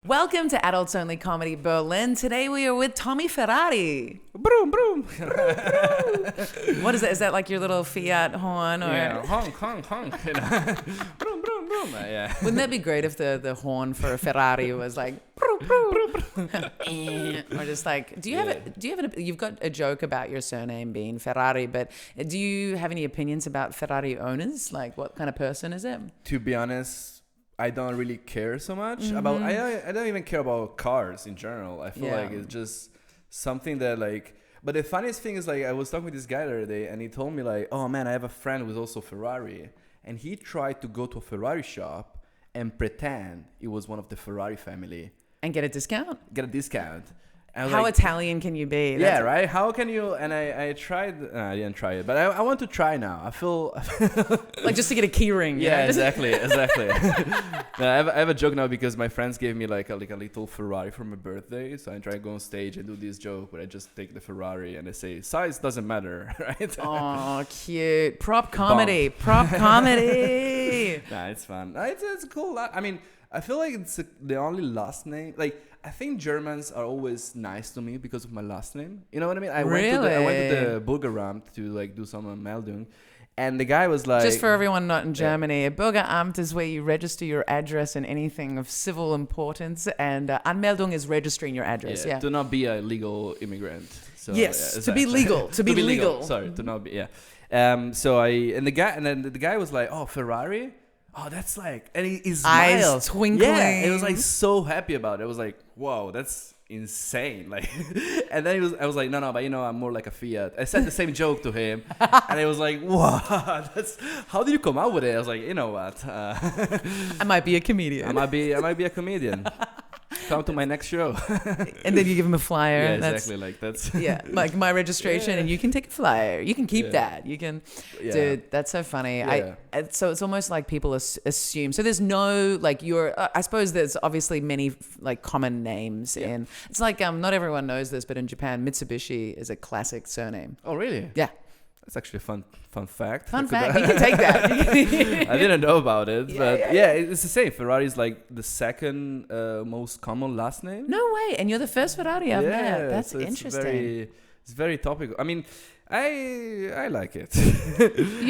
Welcome to Adults Only Comedy Berlin. Today we are with Tommy Ferrari. Broom, broom. What is that? Is that like your little Fiat horn? Or? Yeah, honk, honk, honk. You know? Broom, broom, broom. Yeah. Wouldn't that be great if the horn for a Ferrari was like, broom, broom. Or just like, you've got a joke about your surname being Ferrari, but do you have any opinions about Ferrari owners? Like, what kind of person is it? To be honest, I don't really care so much about. I don't even care about cars in general. I feel like it's just something that like. But the funniest thing is like I was talking with this guy the other day, and he told me like, "Oh man, I have a friend who's also Ferrari," and he tried to go to a Ferrari shop and pretend it was one of the Ferrari family And get a discount? get a discount. And How like, Italian can you be? yeah, right? How can you? And I tried. I didn't try it, but I want to try now. I feel. Like just to get a key ring. Yeah, you know? exactly. No, I have a joke now because my friends gave me like a little Ferrari for my birthday. So I try to go on stage and do this joke where I just take the Ferrari and I say size doesn't matter, right? Oh, cute. Prop comedy. Prop comedy. Nah, it's fun. It's cool. I mean, I feel like it's the only last name. Like, I think Germans are always nice to me because of my last name. You know what I mean? I went to the Bürgeramt to like do some Meldung, and the guy was like, Just for everyone not in Germany, a Bürgeramt is where you register your address and anything of civil importance, and Anmeldung is registering your address. Yeah. to not be a legal immigrant. So, Yes, yeah, to be legal. To be legal. Sorry, to not be. Yeah. So the guy was like, "Oh, Ferrari." Oh, that's like, and he smiled. Eyes twinkling. Yeah, he was like so happy about it. I was like, whoa, that's insane. Like, and then I was like, no, but you know, I'm more like a Fiat. I said the same joke to him, and he was like, wow, how did you come out with it? I was like, you know what? I might be a comedian. I might be a comedian. Come to my next show. And then you give him a flyer. Yeah, exactly. Like that's. Yeah, like my registration, and you can take a flyer. You can keep that. You can, dude. That's so funny. Yeah. So it's almost like people assume. So there's no like I suppose there's obviously many like common names in. It's like not everyone knows this, but in Japan, Mitsubishi is a classic surname. Oh, really? Yeah. That's actually a fun fact. Fun fact. You can take that. I didn't know about it, but yeah. It's the same. Ferrari is like the second most common last name. No way. And you're the first Ferrari I've met. That's so interesting. It's very topical. I mean, I like it.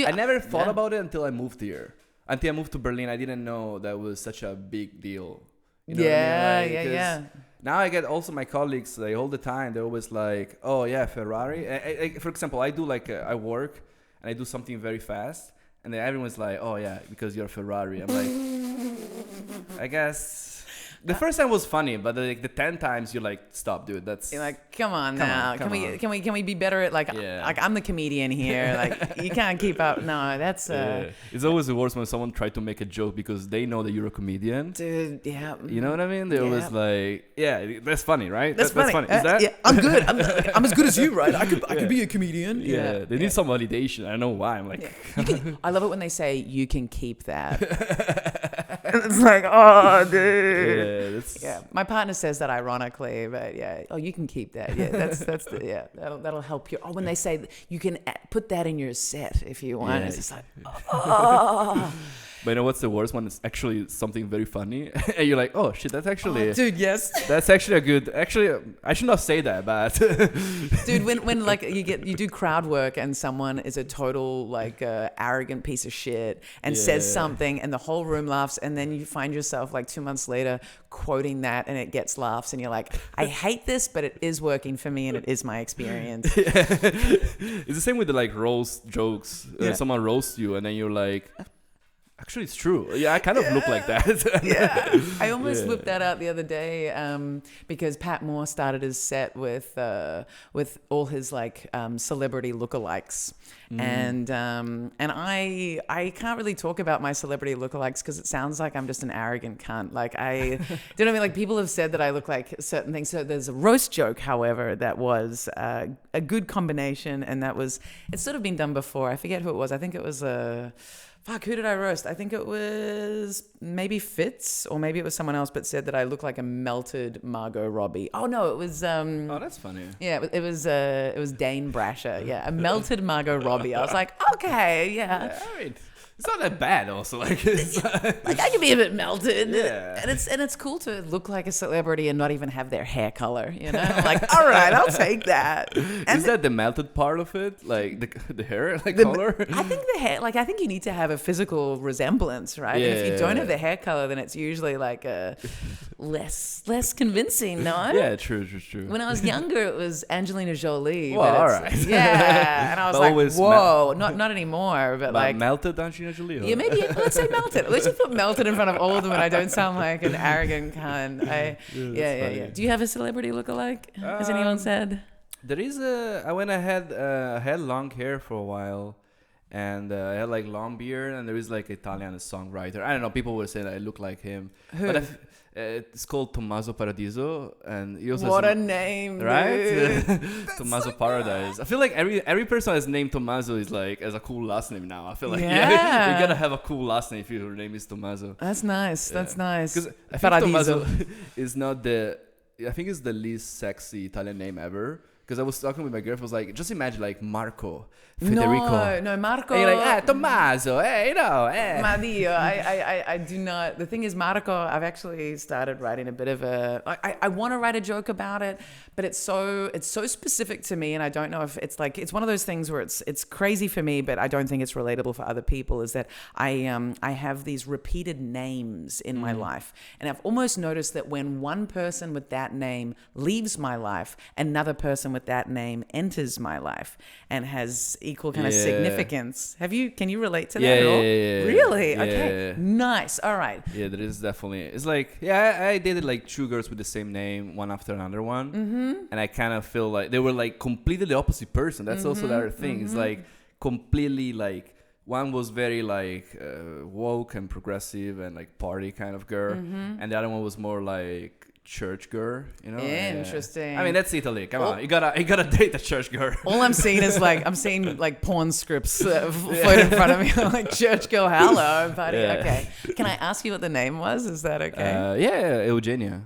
I never thought about it until I moved here. Until I moved to Berlin, I didn't know that was such a big deal. You know what I mean? Like, yeah. Now I get also my colleagues like all the time. They're always like, "Oh yeah, Ferrari." For example, I do like I work and I do something very fast, and then everyone's like, "Oh yeah, because you're Ferrari." I'm like, I guess the first time was funny, but like the 10 times you're like, "Stop, dude. That's." You're like, come on now. Can we be better at like I'm the comedian here. Like you can't keep up. No, that's It's always the worst when someone try to make a joke because they know that you're a comedian. Dude, yeah. You know what I mean? They always like, yeah, that's funny, right? That's funny. Is that? Yeah, I'm good. I'm as good as you, right? I could be a comedian. Yeah, they need some validation. I don't know why. I'm like, I love it when they say you can keep that. It's like, oh, dude. Yeah, my partner says that ironically, but yeah. Oh, you can keep that. Yeah, that'll help you. Oh, when they say you can put that in your set if you want, it's just like, oh. But you know what's the worst one? It's actually something very funny, and you're like, "Oh shit, that's actually, dude, yes, that's actually a good." Actually, I should not say that, but dude, when like you do crowd work and someone is a total like arrogant piece of shit and says something, and the whole room laughs, and then you find yourself like 2 months later quoting that, and it gets laughs, and you're like, "I hate this, but it is working for me, and it is my experience." It's the same with the like roast jokes. Someone roasts you, and then you're like. Actually, it's true. Yeah, I kind of look like that. Yeah. I almost whipped that out the other day because Pat Moore started his set with all his like celebrity lookalikes. And I can't really talk about my celebrity lookalikes because it sounds like I'm just an arrogant cunt. Like do you know what I mean? Like people have said that I look like certain things. So there's a roast joke, however, that was a good combination, and it's sort of been done before. I forget who it was. I think it was Fuck, who did I roast? I think it was maybe Fitz, or maybe it was someone else, but said that I look like a melted Margot Robbie. Oh no, it was oh, that's funny. Yeah, it was Dane Brasher. Yeah, a melted Margot Robbie. I was like, okay, yeah. All right. It's not that bad. Also, like, like I can be a bit melted, Yeah. and it's cool to look like a celebrity and not even have their hair color. You know, like all right, I'll take that. And is that the melted part of it, like the hair, like color? I think the hair, like I think you need to have a physical resemblance, right? And if you don't have the hair color, then it's usually like a less convincing. No. Yeah, true. When I was younger, it was Angelina Jolie. Well, but all right. Yeah, and I was But like, always whoa, not anymore. But like melted Angelina Jolie. yeah, maybe let's say melted. Let's just put melted in front of all of them, and I don't sound like an arrogant cunt. Yeah. Do you have a celebrity lookalike? Has anyone said? There is I had long hair for a while, and I had like long beard, and there is like Italian songwriter. I don't know. People would say that I look like him. Who? But it's called Tommaso Paradiso, and he also What has a name, right? dude. Tommaso Paradise. I feel like every person that's named Tommaso is like as a cool last name now. I feel like Yeah. you gotta have a cool last name if your name is Tommaso. That's nice. That's nice. Because I think Paradiso. Tommaso is not I think it's the least sexy Italian name ever. Because I was talking with my girlfriend, I was like, just imagine like Marco, Federico. No, Marco. And you're like, Tommaso, hey, you know, hey. Ma Dio, I do not. The thing is, Marco, I've actually started writing a bit of a. I want to write a joke about it, but it's so specific to me, and I don't know if it's like it's one of those things where it's crazy for me, but I don't think it's relatable for other people. Is that I have these repeated names in my life, and I've almost noticed that when one person with that name leaves my life, another person with that name enters my life and has equal kind of significance. Can you relate to that at all? Yeah. Really? Yeah. Okay. Nice. All right. Yeah, there is definitely. It's like, I dated like two girls with the same name, one after another one. Mm-hmm. And I kind of feel like they were like completely the opposite person. That's also the other thing. It's like completely like, one was very like woke and progressive and like party kind of girl. And the other one was more like church girl, you know. Interesting. I mean, that's Italy. Come on, you gotta date a church girl. All I'm seeing is I'm seeing like porn scripts float in front of me, like church girl, hello, buddy. Yeah. Okay. Can I ask you what the name was? Is that okay? Eugenia.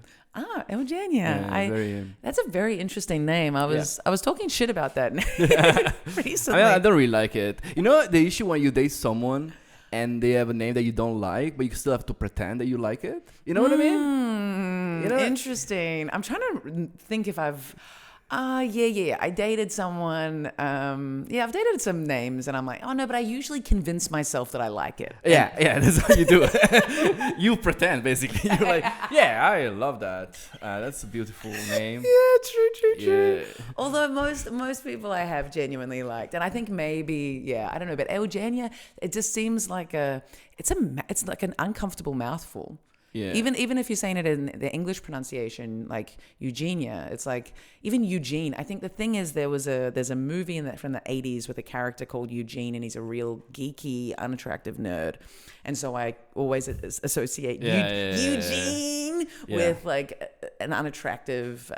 Eugenia. That's a very interesting name. I was talking shit about that name recently. I don't really like it. You know the issue when you date someone and they have a name that you don't like, but you still have to pretend that you like it. You know what I mean? You know? Interesting. I'm trying to think if I've... I dated someone. I've dated some names, and I'm like, oh no, but I usually convince myself that I like it. Yeah, that's how you do it. You pretend, basically. You're like, yeah, I love that. That's a beautiful name. Yeah, true. Yeah. Although most people I have genuinely liked, and I think maybe, I don't know, but Eugenia, it just seems like it's like an uncomfortable mouthful. Yeah. Even if you're saying it in the English pronunciation, like Eugenia, it's like even Eugene. I think the thing is there's a movie from the 80s with a character called Eugene, and he's a real geeky, unattractive nerd, and so I always associate Eugene with like an unattractive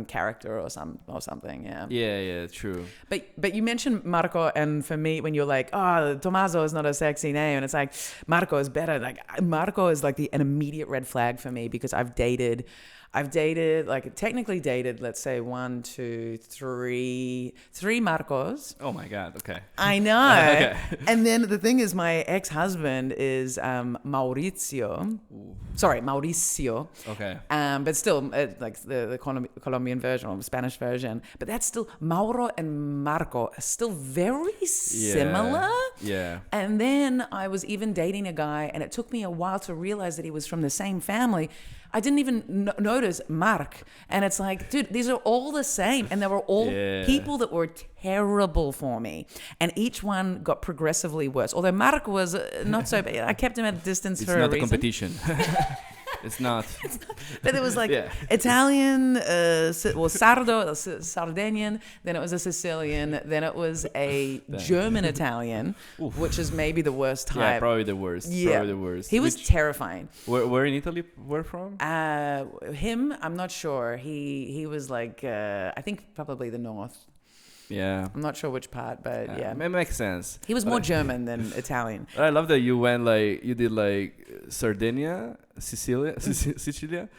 character or something. Yeah, true. But you mentioned Marco, and for me, when you're like, oh, Tommaso is not a sexy name, and it's like Marco is better. Like Marco is like an immediate red flag for me because I've dated, like technically dated, let's say 1, 2, 3 Marcos. Oh my God. Okay. I know. Okay. And then the thing is, my ex-husband is Mauricio. Ooh. Sorry, Mauricio. Okay. But still, like the Colombian version or the Spanish version. But that's still Mauro and Marco are still very similar. Yeah. And then I was even dating a guy, and it took me a while to realize that he was from the same family. I didn't even notice Mark. And it's like, dude, these are all the same. And they were all people that were terrible for me. And each one got progressively worse. Although Mark was not so bad. I kept him at a distance for a reason. It's not a competition. It's not. But it was like Italian, Sardo, Sardinian, then it was a Sicilian, then it was a German Italian, which is maybe the worst type. Yeah, probably the worst. Yeah. Probably the worst. He was terrifying. Where in Italy were from? Him, I'm not sure. He was like, I think probably the north. Yeah. I'm not sure which part, but yeah. It makes sense. He was more German than Italian. I love that you did like Sardinia, Sicilia,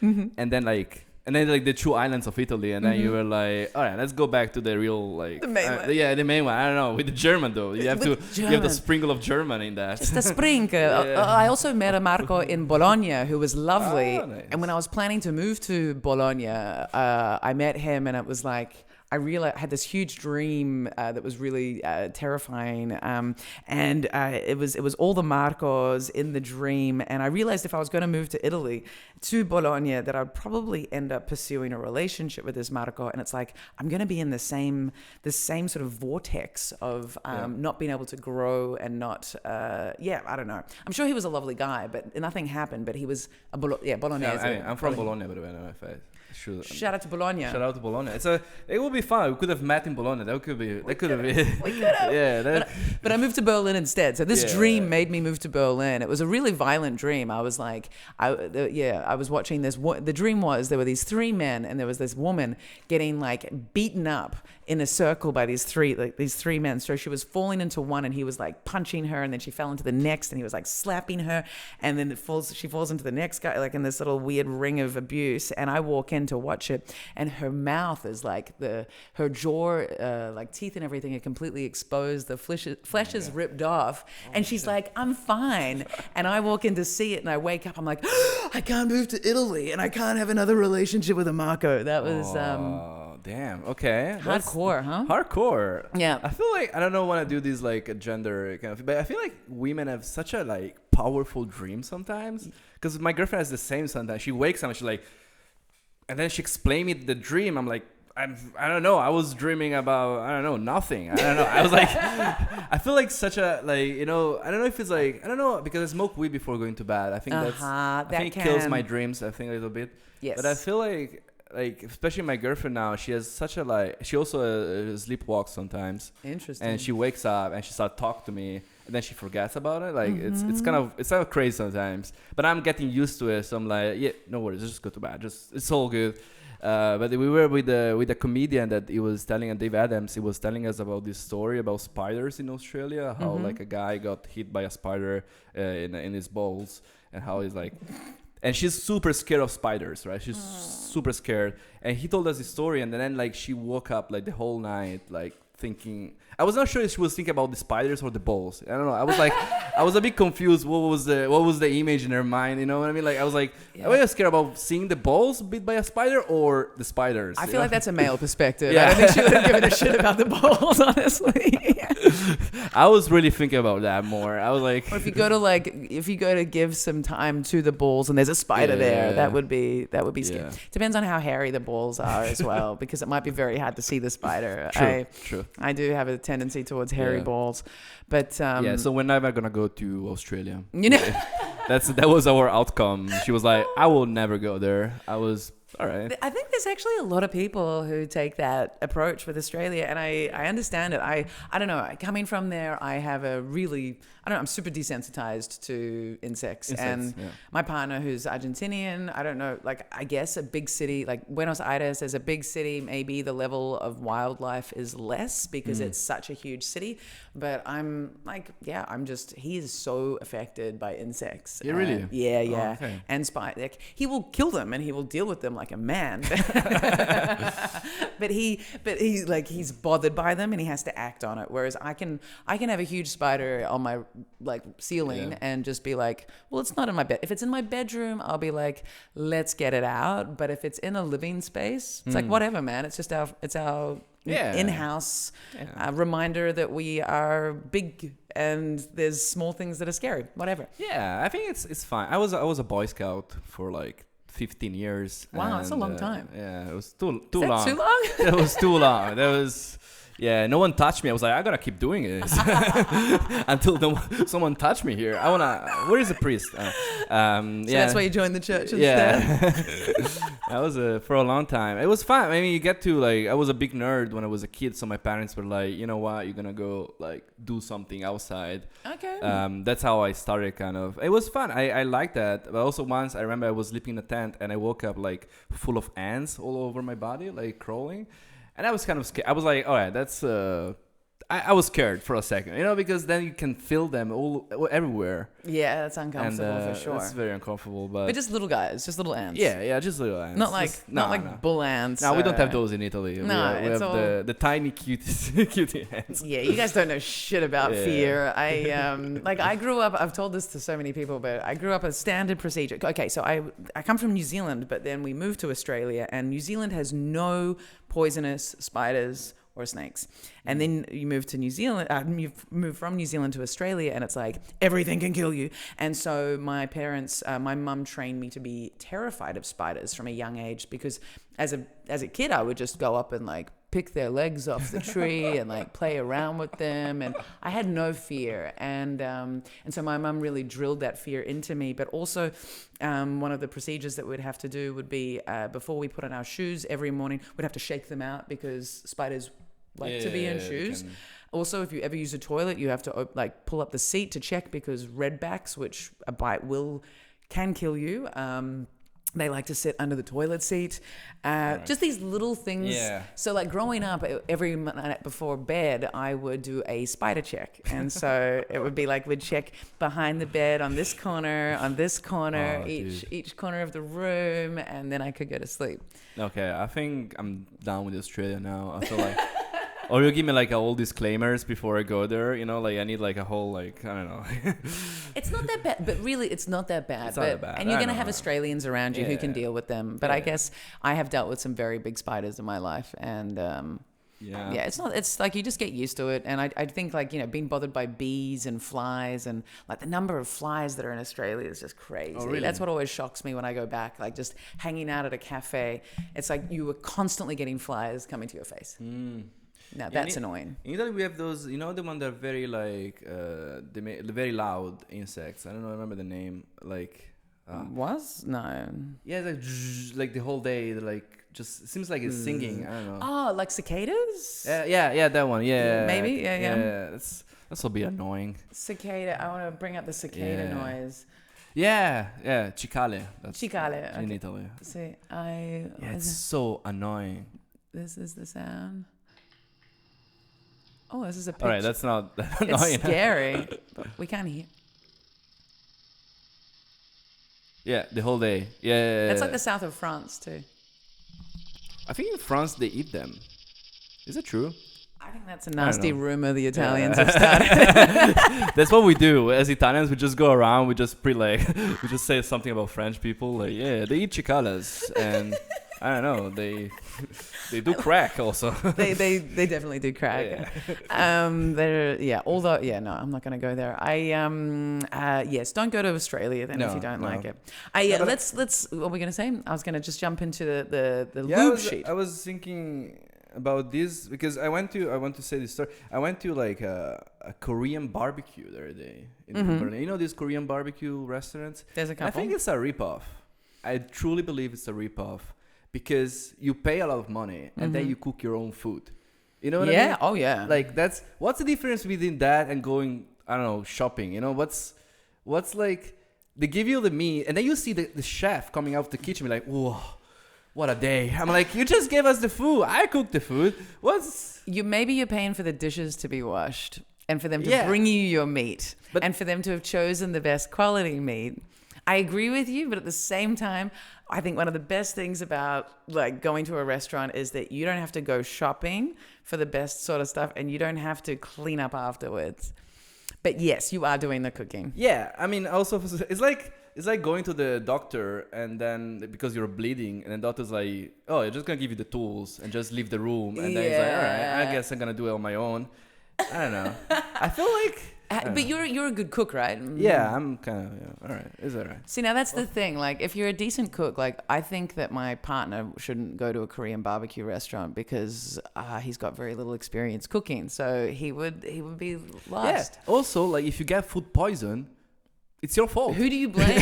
and then like And then like the two islands of Italy, and then you were like, all right, let's go back to the real like The main one. the main one. I don't know, with the German though. You have you have the sprinkle of German in that. Just a sprinkle. I also met a Marco in Bologna who was lovely. Nice. And when I was planning to move to Bologna, I met him, and it was like, I realized I had this huge dream that was really terrifying, and it was all the Marcos in the dream. And I realized if I was going to move to Italy, to Bologna, that I'd probably end up pursuing a relationship with this Marco. And it's like I'm going to be in the same sort of vortex of not being able to grow and not. I don't know. I'm sure he was a lovely guy, but nothing happened. But he was a Bolognese. Yeah, I'm from Bologna, by the way. I don't know if I should. Shout out to Bologna. Shout out to Bologna. It would be fun. We could have met in Bologna. That could have. We could have. Yeah. But I moved to Berlin instead. So this dream made me move to Berlin. It was a really violent dream. I was like, I was watching this. The dream was there were these three men, and there was this woman getting like beaten up in a circle by these three men. So she was falling into one, and he was like punching her, and then she fell into the next, and he was like slapping her, and then she falls into the next guy, like in this little weird ring of abuse. And I walk in to watch it, and her mouth is like her jaw, like teeth and everything are completely exposed. The flesh is ripped off, and she's like, "I'm fine." And I walk in to see it, and I wake up. I'm like, I can't move to Italy, and I can't have another relationship with a Marco. That was damn. Okay. Hardcore, huh? Hardcore. Yeah. I feel like I don't know want to do these like a gender kind of, but I feel like women have such a like powerful dream sometimes. Because my girlfriend has the same sometimes. She wakes up and she's like, and then she explained me the dream. I'm like, I don't know. I was dreaming about, I don't know, nothing. I don't know. I was like, I feel like such a, like, you know, I don't know if it's like, I don't know, because I smoke weed before going to bed. I think I think it kills my dreams, I think, a little bit. Yes. But I feel like, especially my girlfriend now, she has such a, like, she also sleepwalks sometimes. Interesting. And she wakes up and she starts talking to me, and then she forgets about it. Like, it's kind of crazy sometimes. But I'm getting used to it, so I'm like, yeah, no worries, just go to bed. It's all good. But we were with a comedian that he was telling, Dave Adams. He was telling us about this story about spiders in Australia. How like a guy got hit by a spider in his balls, and how he's like, and she's super scared of spiders, right? She's super scared. And he told us this story, and then like she woke up like the whole night like thinking. I was not sure if she was thinking about the spiders or the balls. I don't know. I was like, I was a bit confused. What was the image in her mind? You know what I mean? Like, I was like, am I scared about seeing the balls bit by a spider or the spiders? I feel like that's a male perspective. Yeah. I don't think she would have given a shit about the balls, honestly. I was really thinking about that more. I was like, or if you go to give some time to the balls and there's a spider there, that would be scary. Yeah. Depends on how hairy the balls are as well, because it might be very hard to see the spider. True. I do have a tendency towards hairy balls, but so we're never gonna go to Australia. You know, that was our outcome. She was like, I will never go there. I was all right. I think there's actually a lot of people who take that approach with Australia, and I understand it. I don't know. Coming from there, I have a really, I'm super desensitized to insects. And my partner, who's Argentinian, I don't know, like, I guess a big city, like Buenos Aires is a big city, maybe the level of wildlife is less because it's such a huge city. But I'm like, he is so affected by insects. Yeah, really? Yeah. Oh, okay. And like, he will kill them and he will deal with them like a man. but he's bothered by them and he has to act on it. Whereas I can have a huge spider on my like ceiling and just be like, well, it's not in my bed. If it's in my bedroom, I'll be like, let's get it out. But if it's in a living space, it's like, whatever, man. It's just our in-house reminder that we are big and there's small things that are scary. Whatever. Yeah, I think it's fine. I was a Boy Scout for like 15 years. Wow, that's a long time. Yeah, it was too long. Is that too long? It was too long. That was. Yeah, no one touched me. I was like, I gotta keep doing this until someone touched me here. Where is the priest? So that's why you joined the church instead? That was for a long time. It was fun. I mean, you get to like, I was a big nerd when I was a kid, so my parents were like, you know what, you're gonna go like do something outside. Okay. That's how I started kind of. It was fun. I liked that. But also once I remember I was sleeping in a tent and I woke up like full of ants all over my body, like crawling. And I was kind of scared. I was like, all right, that's I was scared for a second, because then you can feel them all everywhere. Yeah, that's uncomfortable for sure. It's very uncomfortable, but just little guys, just little ants. Yeah, just little ants. Not like bull ants. No, we don't have those in Italy. No, we have the tiny cutie ants. Yeah, you guys don't know shit about fear. I grew up. I've told this to so many people, but I grew up a standard procedure. Okay, so I come from New Zealand, but then we moved to Australia, and New Zealand has no poisonous spiders or snakes. And then you move to New Zealand, you move from New Zealand to Australia, and it's like everything can kill you. And so my parents, my mum trained me to be terrified of spiders from a young age, because as a kid I would just go up and like pick their legs off the tree and like play around with them, and I had no fear. And so my mum really drilled that fear into me. But also one of the procedures that we'd have to do would be before we put on our shoes every morning, we'd have to shake them out because spiders like to be in shoes. Also, if you ever use a toilet, you have to like pull up the seat to check, because redbacks, which a bite can kill you, they like to sit under the toilet seat. Right. Just these little things. Yeah. So like growing up, every night before bed, I would do a spider check. And so it would be like we'd check behind the bed, on this corner, each corner of the room, and then I could go to sleep. Okay, I think I'm down with Australia now. I feel like... Or you give me like all disclaimers before I go there, like I need like a whole like, I don't know. It's not that bad, but really it's not that bad. It's not that bad. And you're going to have Australians around you who can deal with them. But I guess I have dealt with some very big spiders in my life, and it's like you just get used to it. And I think like, being bothered by bees and flies, and like the number of flies that are in Australia is just crazy. Oh, really? That's what always shocks me when I go back, like just hanging out at a cafe. It's like you were constantly getting flies coming to your face. No, that's annoying. In Italy, we have those, the one that are very like, very loud insects. I don't know, I remember the name. Like, No. Yeah, like the whole day, like just seems like it's singing. I don't know. Oh, like cicadas? Yeah, that one. Yeah, maybe. Yeah. That's a bit annoying. Cicada. I want to bring up the cicada noise. Yeah, cicale. That's cicale in Italy. See, it's so annoying. This is the sound. Oh, this is a pitch. All right, that's not that annoying. It's scary, but we can't hear. Yeah, the whole day. Yeah. That's like the south of France too. I think in France they eat them. Is it true? I think that's a nasty rumor the Italians have started. That's what we do as Italians. We just go around. We just we just say something about French people. Like, yeah, they eat cicalas, and I don't know. They do crack also. they definitely do crack. Yeah. Although no, I'm not going to go there. Yes, don't go to Australia then if you don't like it. Let's. What were we going to say? I was going to just jump into the lube sheet. I was thinking about this because I want to say this story. I went to like a Korean barbecue the other day in Berlin. These Korean barbecue restaurants? There's a couple. I think it's a ripoff. I truly believe it's a ripoff because you pay a lot of money and then you cook your own food. You know what I mean? Yeah. Oh yeah. Like what's the difference between that and going, I don't know, shopping? What's like they give you the meat and then you see the chef coming out of the kitchen be like, whoa. What a day. I'm like, you just gave us the food. I cooked the food. Maybe you're paying for the dishes to be washed and for them to bring you your meat and for them to have chosen the best quality meat. I agree with you, but at the same time, I think one of the best things about like going to a restaurant is that you don't have to go shopping for the best sort of stuff and you don't have to clean up afterwards. But yes, you are doing the cooking. Yeah. I mean, also, it's like going to the doctor and then because you're bleeding and the doctor's like, oh, you're just going to give you the tools and just leave the room. And then he's like, all right, I guess I'm going to do it on my own. I don't know. I feel like... But you're a good cook, right? Yeah, I'm kind of, all right. Is that right? See, now that's the thing. Like, if you're a decent cook, like, I think that my partner shouldn't go to a Korean barbecue restaurant because he's got very little experience cooking. So he would be lost. Yeah. Also, like, if you get food poison... It's your fault. Who do you blame?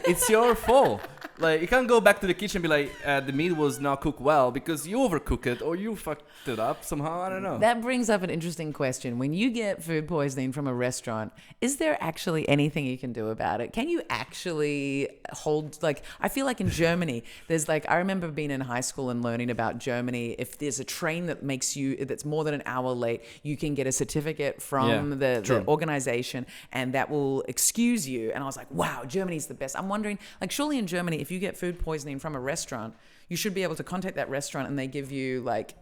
It's your fault. Like, you can't go back to the kitchen and be like, the meat was not cooked well because you overcook it or you fucked it up somehow. I don't know. That brings up an interesting question. When you get food poisoning from a restaurant, is there actually anything you can do about it? Can you actually hold, like, I feel like in Germany, there's like, I remember being in high school and learning about Germany. If there's a train that's more than an hour late, you can get a certificate from the organization and that will excuse you. And I was like, wow, Germany's the best. I'm wondering, like, surely in Germany, if you get food poisoning from a restaurant, you should be able to contact that restaurant and they give you like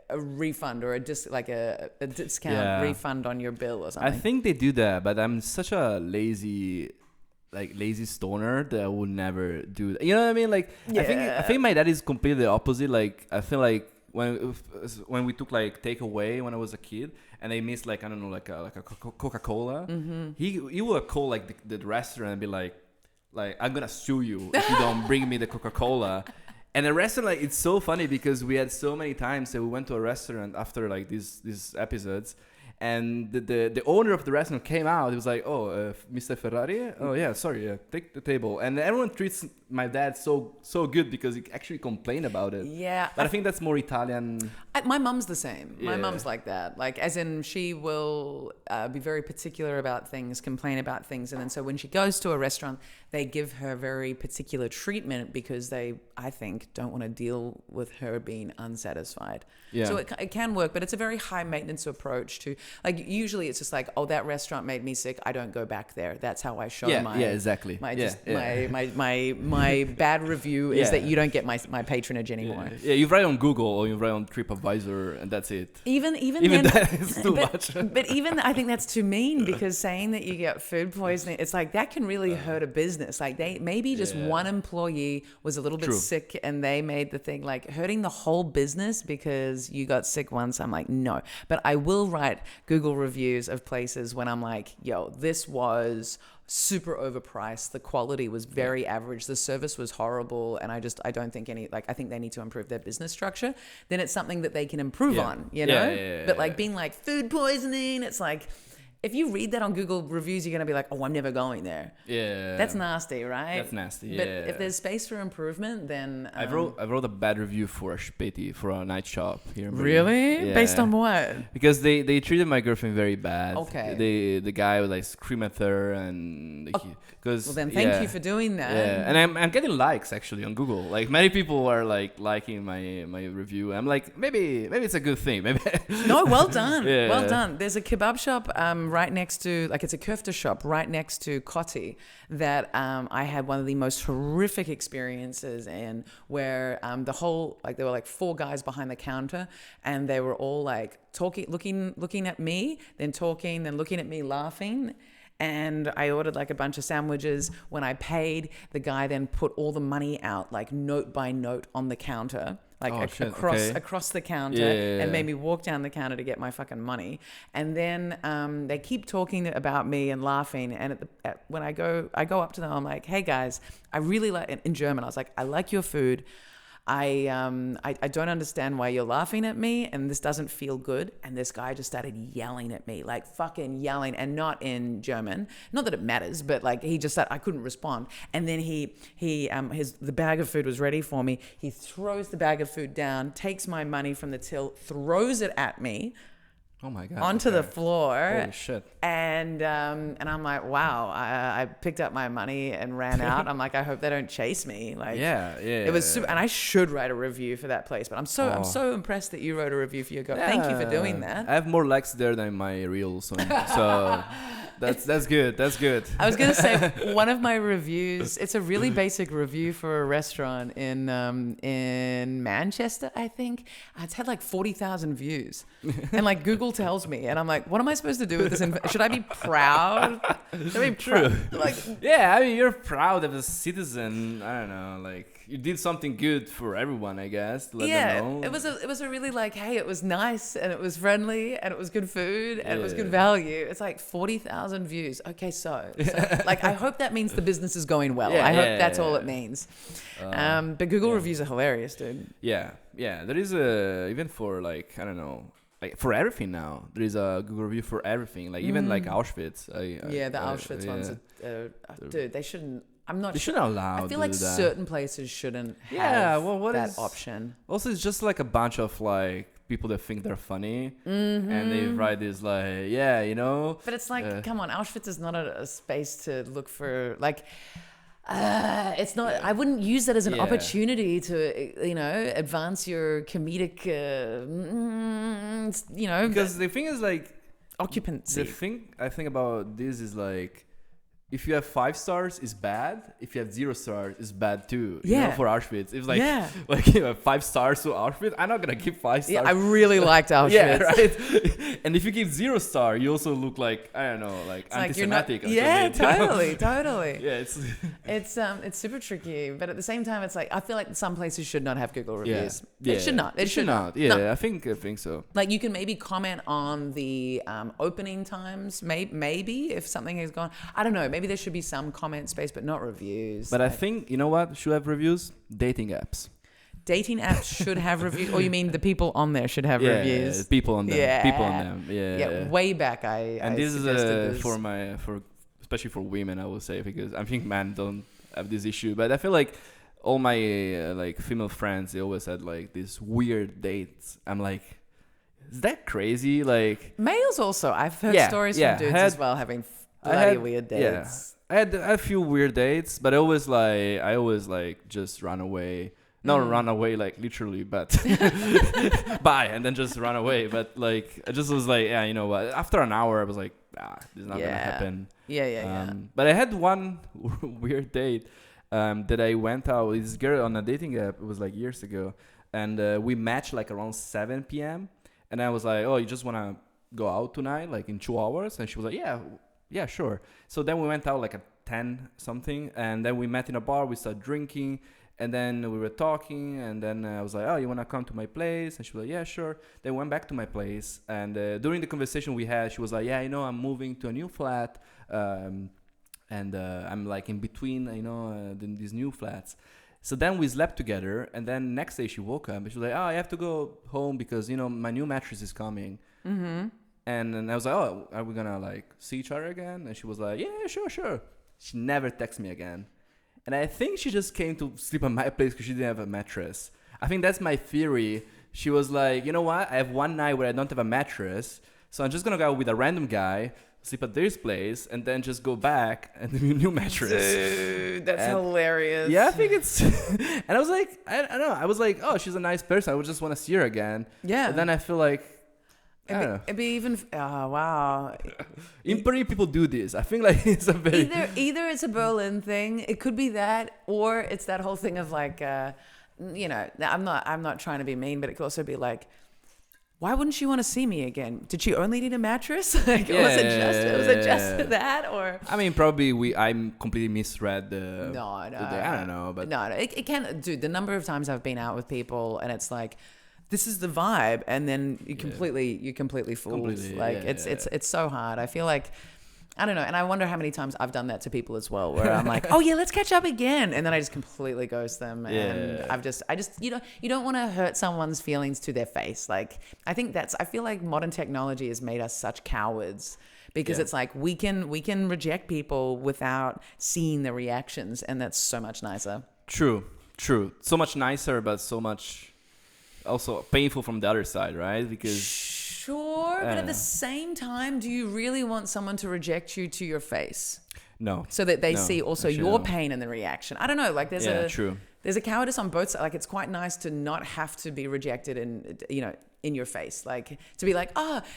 a refund or a discount refund on your bill or something. I think they do that, but I'm such a lazy stoner that I would never do that. You know what I mean? Like, I think my dad is completely the opposite. Like, I feel like when we took like takeaway when I was a kid and they missed like, I don't know, like a Coca-Cola, he would call like the restaurant and be like I'm gonna sue you if you don't bring me the Coca-Cola. And the restaurant, like, it's so funny because we had so many times that we went to a restaurant after like these episodes, and the owner of the restaurant came out. He was like, "Oh, Mr. Ferrari? Oh yeah, sorry, take the table." And everyone treats my dad so good because he actually complained about it. Yeah, but I think that's more Italian. My mum's the same. My mum's like that. Like, as in, she will be very particular about things, complain about things, and then so when she goes to a restaurant, they give her very particular treatment because they, I think, don't want to deal with her being unsatisfied. Yeah. So it can work, but it's a very high maintenance approach to, like, usually it's just like, oh, that restaurant made me sick, I don't go back there. That's how I show exactly. My bad review is that you don't get my patronage anymore. Yeah, you write on Google or you write on TripAdvisor and that's it. Even then, that is too much. But even I think that's too mean because saying that you get food poisoning, it's like that can really hurt a business. Like just one employee was a little bit sick and they made the thing like hurting the whole business because you got sick once. I'm like, no. But I will write Google reviews of places when I'm like, yo, this was super overpriced. The quality was very average. The service was horrible. And I don't think I think they need to improve their business structure. Then it's something that they can improve on, you know? But like being like food poisoning, it's like, if you read that on Google reviews, you're going to be like, oh, I'm never going there. Yeah. That's nasty, right? That's nasty, But if there's space for improvement, then... I wrote a bad review for a Speti, for a night shop here in Berlin. Really? Yeah. Based on what? Because they treated my girlfriend very bad. Okay. The guy would like scream at her and... well, then thank you for doing that. Yeah, and I'm getting likes actually on Google. Like many people are like liking my review. I'm like, maybe it's a good thing. Maybe. No, well done. Well done. There's a kebab shop right next to, like, it's a kofta shop right next to Kotti that I had one of the most horrific experiences in, where the whole, like, there were like 4 guys behind the counter and they were all like talking, looking at me, then talking, then looking at me, laughing. And I ordered like a bunch of sandwiches. When I paid, the guy then put all the money out, like note by note on the counter, like across the counter, and made me walk down the counter to get my fucking money. And then they keep talking about me and laughing. And when I go up to them, I'm like, hey guys, I really like, in German, I was like, I like your food. I don't understand why you're laughing at me and this doesn't feel good. And this guy just started yelling at me, like fucking yelling, and not in German. Not that it matters, but like he just said I couldn't respond. And then the bag of food was ready for me. He throws the bag of food down, takes my money from the till, throws it at me. Oh my God. Onto the floor. Holy shit. And I'm like, wow, I picked up my money and ran out. I'm like, I hope they don't chase me. Like, it was super, and I should write a review for that place, but I'm so impressed that you wrote a review for your girl. Thank you for doing that. I have more likes there than my reels, so that's good. That's good. I was gonna say one of my reviews. It's a really basic review for a restaurant in Manchester, I think. It's had like 40,000 views, and like Google tells me, and I'm like, what am I supposed to do with this? Should I be proud? Should I be proud? Like, yeah, I mean, you're proud of a citizen. I don't know, like you did something good for everyone, I guess. Let them know. It was a really like, hey, it was nice and it was friendly and it was good food and it was good value. It's like 40,000 views. Okay, so like I hope that means the business is going well. I hope that's all it means. But Google reviews are hilarious, dude. Yeah. There is even for like, I don't know, like for everything now. There is a Google review for everything. Like even like Auschwitz. The Auschwitz ones. Dude, they shouldn't. I'm not They sure. shouldn't allow I feel to like do that. certain places shouldn't have what that is option. Also, it's just like a bunch of like people that think they're funny, and they write this like, yeah, you know. But it's like, come on, Auschwitz is not a space to look for like. It's not. I wouldn't use that as an opportunity to, advance your comedic, Because the thing is like, occupancy. the thing I think about this is like, if you have 5 stars, it's bad. If you have 0 stars, it's bad too. You know, for Auschwitz, it's like, like you have 5 stars to Auschwitz. I'm not gonna give 5 stars. Yeah, I really liked Auschwitz. Yeah, right. And if you give 0 star, you also look like, I don't know, like anti-Semitic. Totally. Yeah, it's super tricky, but at the same time, it's like I feel like some places should not have Google reviews. Yeah. It should not. It should not. Yeah, No. I think so. Like you can maybe comment on the opening times, maybe if something has gone. I don't know. Maybe there should be some comment space, but not reviews. But I think, you know what should have reviews? Dating apps. Dating apps should have reviews. Or you mean the people on there should have reviews? Yeah, people on them. Yeah. People on them. Yeah. Way back, This is for especially for women, I will say, because I think men don't have this issue. But I feel like all my like female friends, they always had like these weird dates. I'm like, is that crazy? Like males also. I've heard stories from dudes as well having bloody weird dates. I had a few weird dates, but I always just run away. Not run away like literally, but bye, and then just run away. But like I just was like, yeah, you know what? After an hour, I was like, this is not gonna happen. Yeah. But I had one weird date that I went out with this girl on a dating app. It was like years ago, and we matched like around 7 p.m. And I was like, oh, you just wanna go out tonight, like in 2 hours? And she was like, yeah, sure. So then we went out like at 10 something, and then we met in a bar. We started drinking. And then we were talking, and then I was like, oh, you want to come to my place? And she was like, yeah, sure. Then we went back to my place, and during the conversation we had, she was like, yeah, I'm moving to a new flat, and I'm like in between, these new flats. So then we slept together, and then next day she woke up, and she was like, oh, I have to go home because, my new mattress is coming. Mm-hmm. And then I was like, oh, are we going to like see each other again? And she was like, yeah, sure. She never texted me again. And I think she just came to sleep at my place because she didn't have a mattress. I think that's my theory. She was like, you know what? I have one night where I don't have a mattress. So I'm just going to go with a random guy, sleep at this place, and then just go back and do a new mattress. Dude, that's hilarious. Yeah, I think it's... And I was like, I don't know. I was like, oh, she's a nice person. I would just want to see her again. Yeah. And then I feel like... It'd be even. Oh wow! In Berlin, people do this. I think like it's a very either it's a Berlin thing. It could be that, or it's that whole thing of like, I'm not trying to be mean, but it could also be like, why wouldn't she want to see me again? Did she only need a mattress? Like, was it just that, or? I mean, probably I'm completely misread the. No. I don't know, but no. It can, dude. The number of times I've been out with people, and it's like, this is the vibe, and then you're completely fooled. It's so hard. I feel like, I don't know, and I wonder how many times I've done that to people as well, where I'm like, oh yeah, let's catch up again, and then I just completely ghost them, and I just you don't want to hurt someone's feelings to their face. Like I feel like modern technology has made us such cowards. Because it's like we can reject people without seeing the reactions, and that's so much nicer. True. So much nicer, but so much also painful from the other side, right? Because sure, but at the same time, do you really want someone to reject you to your face? No. So that they see also your pain and the reaction. I don't know. Like there's a cowardice on both sides. Like it's quite nice to not have to be rejected in your face, like to be like,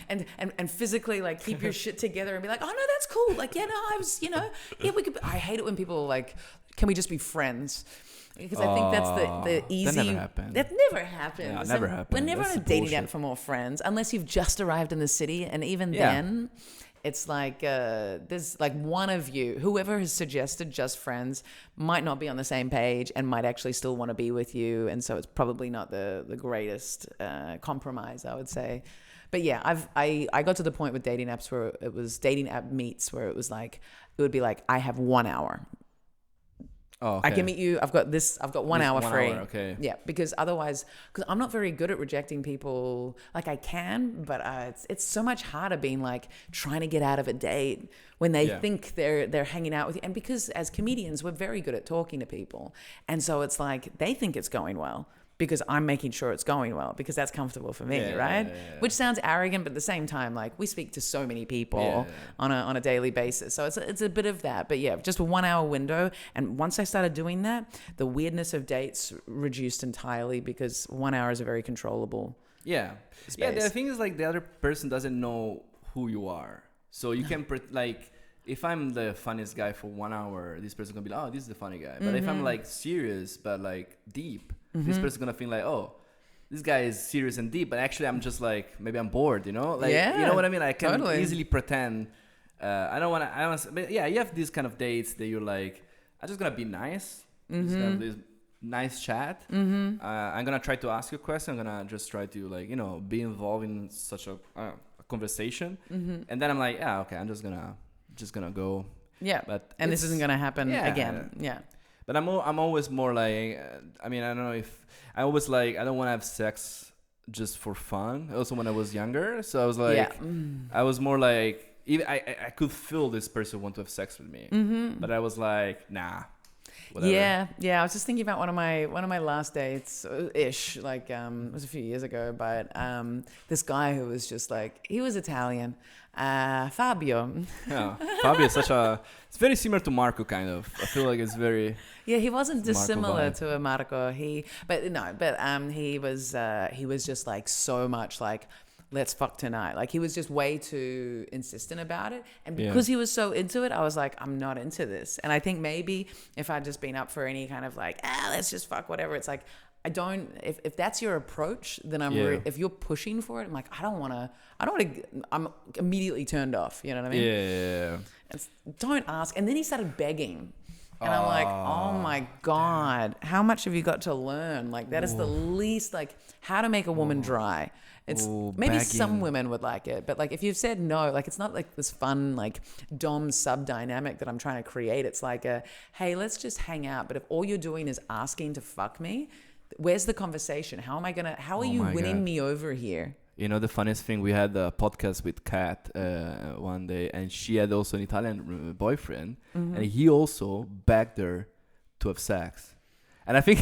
and physically like keep your shit together and be like, oh no, that's cool. Like, yeah, no, I was, we could. I hate it when people are like, can we just be friends? Because I think that's the easy. That never happens. That never happens. Yeah, never happens. We're never That's on a dating app for more friends, unless you've just arrived in the city, and even then, it's like there's like one of you, whoever has suggested just friends, might not be on the same page and might actually still want to be with you, and so it's probably not the greatest compromise, I would say. But yeah, I got to the point with dating apps where it was dating app meets where it was like it would be like I have 1 hour. Oh, okay. I can meet you. I've got 1 hour free. Okay. Yeah, because otherwise, because I'm not very good at rejecting people. Like I can, but it's so much harder being like trying to get out of a date when they think they're hanging out with you. And because as comedians, we're very good at talking to people, and so it's like they think it's going well because I'm making sure it's going well because that's comfortable for me, right? Which sounds arrogant, but at the same time, like we speak to so many people on a daily basis, so it's a bit of that. But yeah, just a 1 hour window, and once I started doing that, the weirdness of dates reduced entirely because 1 hour is a very controllable space. Yeah. The thing is like the other person doesn't know who you are, so you can like. If I'm the funniest guy for 1 hour, this person gonna be like, oh, this is the funny guy. But if I'm like serious but like deep, this person's gonna feel like, oh, this guy is serious and deep. But actually, I'm just like, maybe I'm bored, you know? Like, you know what I mean? I can easily pretend. I don't want to. But yeah, you have these kind of dates that you're like, I'm just gonna be nice. Just gonna have this nice chat. I'm gonna try to ask you a question. I'm gonna just try to like, be involved in such a conversation. And then I'm like, yeah, okay, I'm just gonna go. Yeah, but this isn't gonna happen again. Yeah. But I'm always more like, I mean, I don't know if I always like, I don't want to have sex just for fun. Also, when I was younger, so I was like, I was more like, even I could feel this person want to have sex with me, but I was like, nah. Whatever. Yeah. I was just thinking about one of my last dates ish, like it was a few years ago, but this guy who was just like, he was Italian, Fabio. Yeah, Fabio is it's very similar to Marco, kind of. I feel like it's very. Yeah, he wasn't dissimilar to a Marco. He was just like so much like, let's fuck tonight. Like he was just way too insistent about it. And because he was so into it, I was like, I'm not into this. And I think maybe if I'd just been up for any kind of like, let's just fuck whatever, it's like, I don't, if that's your approach, then if you're pushing for it, I'm like, I don't want to, I'm immediately turned off. You know what I mean? Yeah. Don't ask. And then he started begging. And I'm like, oh my God, how much have you got to learn? Like that is the least, like how to make a woman dry. It's maybe begging. Some women would like it, but like if you've said no, like it's not like this fun like dom sub dynamic that I'm trying to create. It's like hey, let's just hang out. But if all you're doing is asking to fuck me, where's the conversation? How are you winning me over here? You know, the funniest thing, we had a podcast with Kat one day, and she had also an Italian boyfriend, and he also begged her to have sex. And I think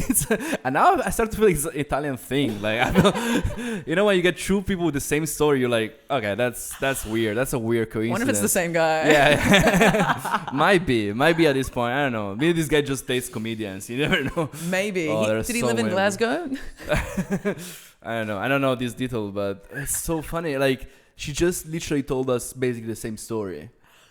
and now I start to feel it's an Italian thing. Like, I feel, when you get two people with the same story, you're like, okay, that's weird. That's a weird coincidence. Wonder if it's the same guy. Yeah. Might be at this point. I don't know. Maybe this guy just dates comedians. You never know. Maybe. Did he live in Glasgow? I don't know this detail, but it's so funny. Like, she just literally told us basically the same story.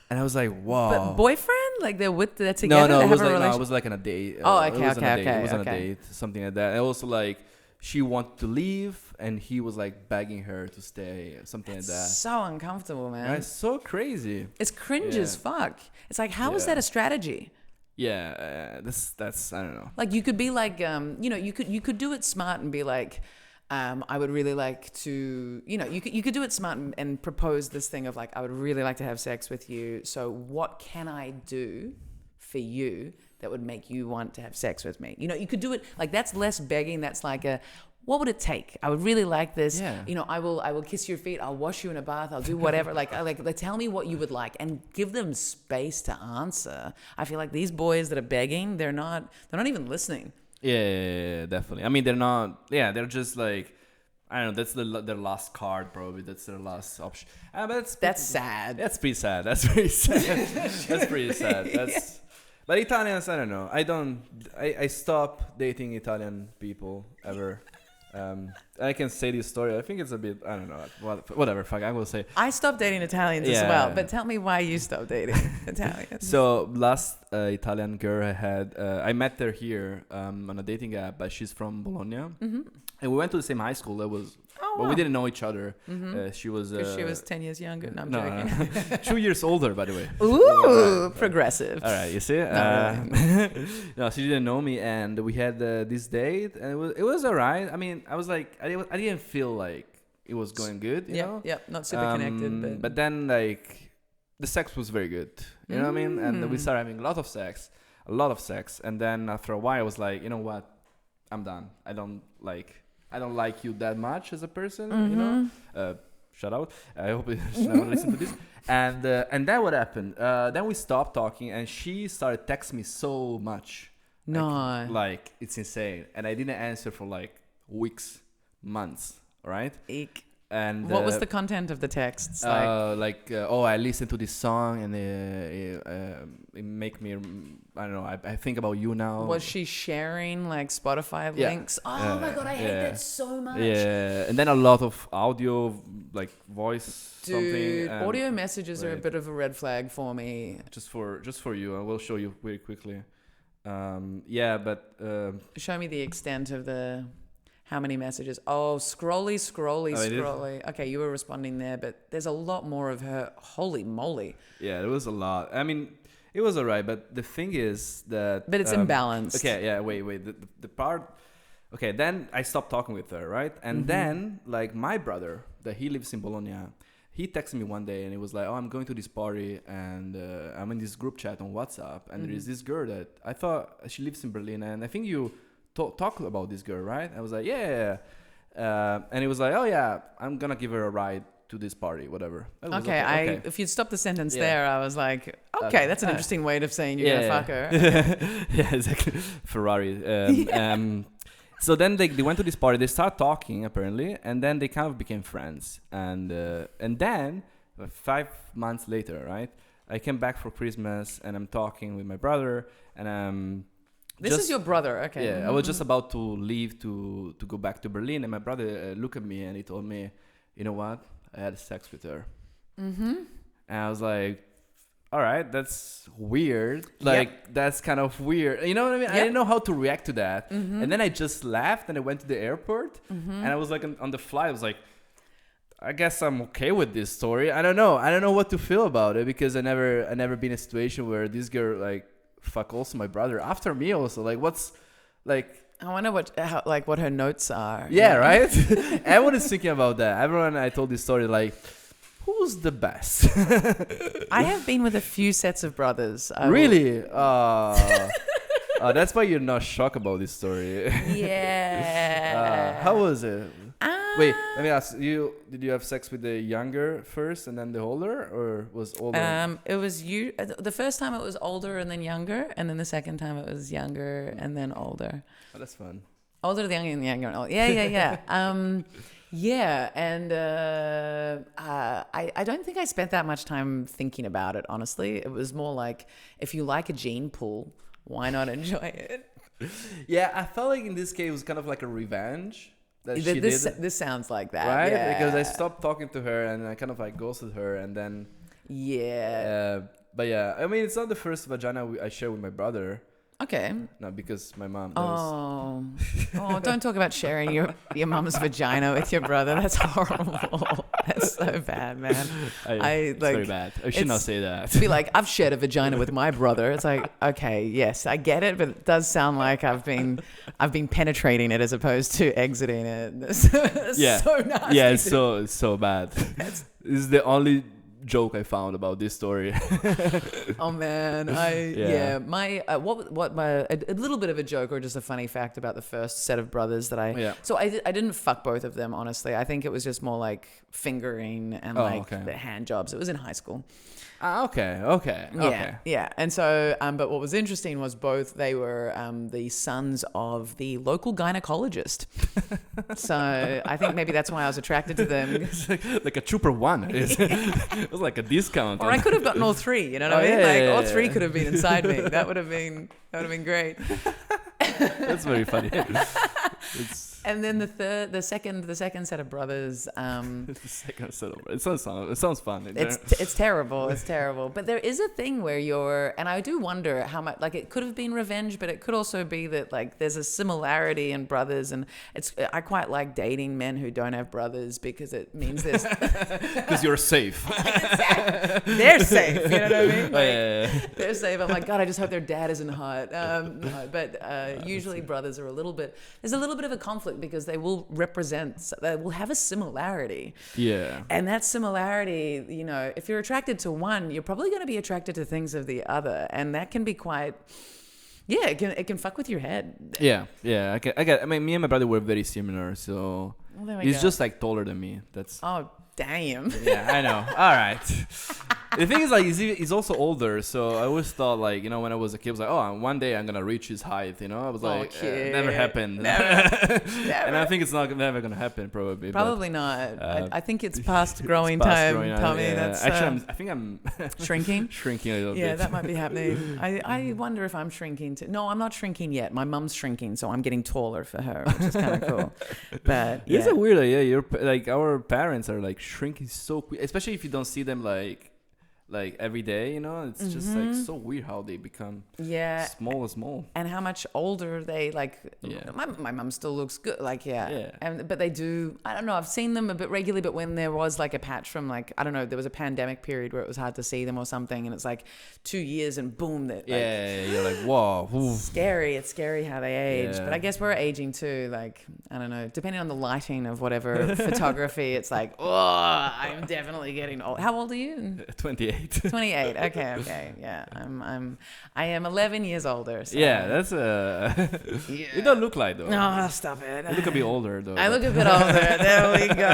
And I was like, wow. But boyfriend? Like they're together? No, it was like on a date. Oh, okay. It was on a date, something like that. And also like, she wanted to leave, and he was like begging her to stay, something like that. So uncomfortable, man. And it's so crazy. It's cringe as fuck. It's like, how is that a strategy? Yeah, that's I don't know. Like you could be like, you could do it smart and be like, I would really like to, you could do it smart and propose this thing of like, I would really like to have sex with you. So what can I do for you that would make you want to have sex with me? You could do it like, that's less begging. That's like what would it take? I would really like this. Yeah. I will kiss your feet. I'll wash you in a bath. I'll do whatever. like tell me what you would like and give them space to answer. I feel like these boys that are begging, they're not even listening. Yeah, definitely. I mean, they're not. Yeah, they're just like, I don't know. That's their last card, probably. That's their last option. But that's sad. That's pretty sad. That's pretty sad. That's pretty sad. But Italians, I don't know. I stopped dating Italian people ever. I can say this story. I think it's a bit, I don't know, whatever, fuck, I will say. I stopped dating Italians as well, but tell me why you stopped dating Italians. So last Italian girl I had, I met her here on a dating app, but she's from Bologna. And we went to the same high school. But we didn't know each other. She was 10 years younger. No, I'm joking. No. 2 years older, by the way. Ooh, progressive. All right, you see? No, she didn't know me, and we had this date, and it was alright. I mean, I was like, I didn't feel like it was going good, you know? Yeah, not super connected. But then, like, the sex was very good. You know what I mean? And we started having a lot of sex. a lot of sex, and then after a while I was like, you know what, I'm done. I don't like you that much as a person, you know. Shout out. I hope she never listen to this. And then what happened? Then we stopped talking, and she started texting me so much. No. Like it's insane, and I didn't answer for like weeks, months. Right? Eek. And what was the content of the texts? Oh, I listened to this song and it make me, I don't know, I think about you now. Was she sharing like Spotify links? Oh my God, I hate that so much. Yeah, and then a lot of audio, like voice. Dude, something. Audio messages are a bit of a red flag for me. Just for you, I will show you very quickly. Show me the extent of the... How many messages? Oh, scrolly. Okay, you were responding there, but there's a lot more of her. Holy moly. Yeah, there was a lot. I mean, it was alright, but the thing is that... But it's imbalanced. Okay, yeah, wait. The part... Okay, then I stopped talking with her, right? And then, like, my brother, that he lives in Bologna, he texted me one day and he was like, oh, I'm going to this party and I'm in this group chat on WhatsApp and there is this girl that I thought she lives in Berlin and I think you... talk about this girl, right? I was like, yeah. And he was like, oh yeah, I'm gonna give her a ride to this party, whatever. Okay. If you'd stopped the sentence there, I was like, okay, that's an interesting way of saying you're gonna fuck her. Yeah, exactly. Ferrari. So then they went to this party. They started talking apparently, and then they kind of became friends. And then 5 months later, right? I came back for Christmas, and I'm talking with my brother, and This is your brother, okay. Yeah, I was just about to leave to go back to Berlin, and my brother looked at me and he told me, you know what? I had sex with her. And I was like, all right, that's weird. Like, that's kind of weird. You know what I mean? I didn't know how to react to that. And then I just laughed and I went to the airport. And I was like, on the flight, I was like, I guess I'm okay with this story. I don't know what to feel about it because I never been in a situation where this girl, like, fuck also my brother after me also. Like, what's, like... I wonder what her notes are. Yeah, right? Everyone is thinking about that. Everyone I told this story, like, who's the best? I have been with a few sets of brothers. Really? That's why you're not shocked about this story. Yeah. How was it? Wait, let me ask you. Did you have sex with the younger first and then the older, or was older? It was you. The first time it was older and then younger, and then the second time it was younger and then older. Oh, that's fun. Older, the younger, and the younger, and older. Yeah. Yeah, and I don't think I spent that much time thinking about it. Honestly, it was more like if you like a gene pool, why not enjoy it? Yeah, I felt like in this case it was kind of like a revenge. This sounds like that, right? Yeah. Because I stopped talking to her and I kind of like ghosted her, and then but yeah, I mean, it's not the first vagina I share with my brother. Okay. No, because my mom. Don't talk about sharing your mom's vagina with your brother. That's horrible. That's so bad, man. It's very bad. I should not say that. To be like, I've shared a vagina with my brother. It's like, okay, yes, I get it, but it does sound like I've been penetrating it as opposed to exiting it. It's so nasty. Yeah, it's so bad. This is the only joke I found about this story. Oh man, my a little bit of a joke or just a funny fact about the first set of brothers that I didn't fuck both of them, honestly. I think it was just more like fingering and the hand jobs. It was in high school. Okay. Yeah. And so, but what was interesting was both they were the sons of the local gynecologist. So I think maybe that's why I was attracted to them. It's like a Trooper 1. It was like a discount. Or I could have gotten all three. You know what I mean? All three could have been inside me. That would have been great. That's very funny. And then the second set of brothers. The second set of it sounds fun. It's terrible. It's terrible. But there is a thing where and I do wonder how much, like, it could have been revenge, but it could also be that, like, there's a similarity in brothers, and I quite like dating men who don't have brothers because it means there's because you're safe. They're safe. You know what I mean? Like, they're safe. I'm like, God, I just hope their dad isn't hot. No, but usually brothers are there's a little bit of a conflict because they will have a similarity. Yeah. And that similarity, you know, if you're attracted to one, you're probably going to be attracted to things of the other. And that can be quite Yeah, it can fuck with your head. Yeah. I mean, me and my brother were very similar, so Well, there we he's go. just like taller than me. That's Oh, damn. yeah, I know. All right. The thing is, like, he's also older, so I always thought, like, you know, when I was a kid, I was like, oh, one day I'm gonna reach his height, you know. I was like, never happened. Never. And I think it's never gonna happen, probably. Probably not. I think it's past growing it's past time, growing up, Tommy. yeah. That's Actually, I think I'm shrinking. shrinking a little bit. Yeah, that might be happening. I wonder if I'm shrinking too. No, I'm not shrinking yet. My mum's shrinking, so I'm getting taller for her, which is kind of cool. But yeah. It's a weird, you're like, our parents are like shrinking so quick, especially if you don't see them like every day, you know. It's just like so weird how they become small. And how much older they like. Yeah. My mum still looks good, like but they do. I don't know. I've seen them a bit regularly, but when there was like a patch from like, I don't know, there was a pandemic period where it was hard to see them or something, and it's like 2 years and boom, that you're like, whoa. Scary. It's scary how they age. Yeah. But I guess we're aging too. Like, I don't know, depending on the lighting of whatever photography, it's like, oh, I'm definitely getting old. How old are you? 28. 28. Okay. Yeah. I am 11 years older. So. Yeah, that's You don't look like though. No, stop it. You look a bit older though. I look a bit older. There we go.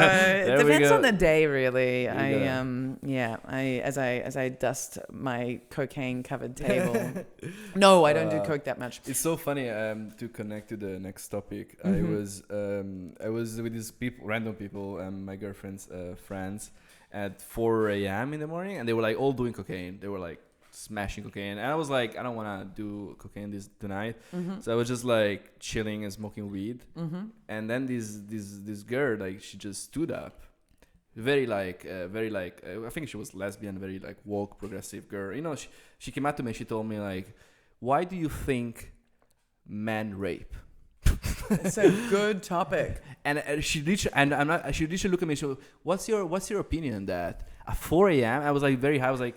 It depends on the day, really. As I dust my cocaine covered table. No, I don't do coke that much. It's so funny. To connect to the next topic, I was with these random people, my girlfriend's friends, at 4 a.m. in the morning, and they were like all doing cocaine. They were like smashing cocaine, and I was like, I don't want to do cocaine tonight. So I was just like chilling and smoking weed. And then this girl, like, she just stood up, very like I think she was lesbian, very like woke, progressive girl. You know, she came up to me. She told me like, why do you think men rape? It's a good topic. And she literally looked at me. She was, what's your opinion on that? At 4 a.m. I was like very high. I was like,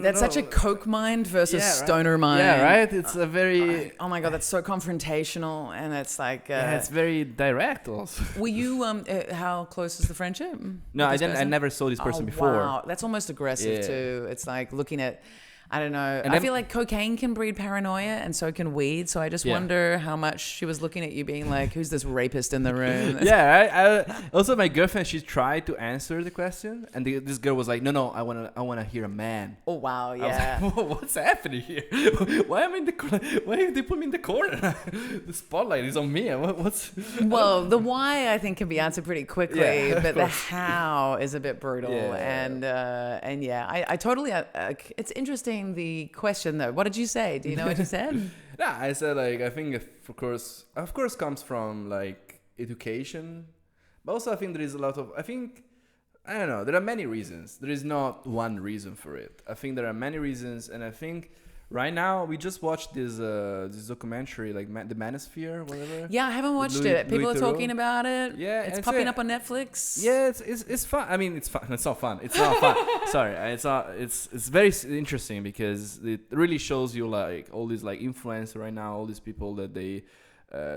that's such a coke mind versus stoner mind. Yeah, right. It's a very oh my god, that's so confrontational, and it's like it's very direct. Also, were you how close is the friendship? No, I didn't. I never saw this person before. Wow, that's almost aggressive too. It's like looking at. I don't know. I feel like cocaine can breed paranoia, and so can weed. So I just wonder how much she was looking at you being like, who's this rapist in the room? Yeah. Also, my girlfriend, she tried to answer the question, and this girl was like, no, I wanna hear a man. Oh wow, yeah. I was like, what's happening here? Why did they put me in the corner? The spotlight is on me. Well, the why I think can be answered pretty quickly, but the how is a bit brutal. Yeah. And I totally. It's interesting. The question though, what did you say? Do you know what you said? Yeah, I said like, I think of course comes from like education, but also I think there is a lot of, I don't know, there are many reasons. There is not one reason for it. I think there are many reasons, and I think right now we just watched this documentary, like the Manosphere, whatever. Yeah, I haven't watched it. People are talking about it. Yeah, it's popping up on Netflix. Yeah, it's fun. I mean, it's fun. It's not fun. It's not fun. Sorry, it's very interesting because it really shows you like all these like influencers right now, all these people that they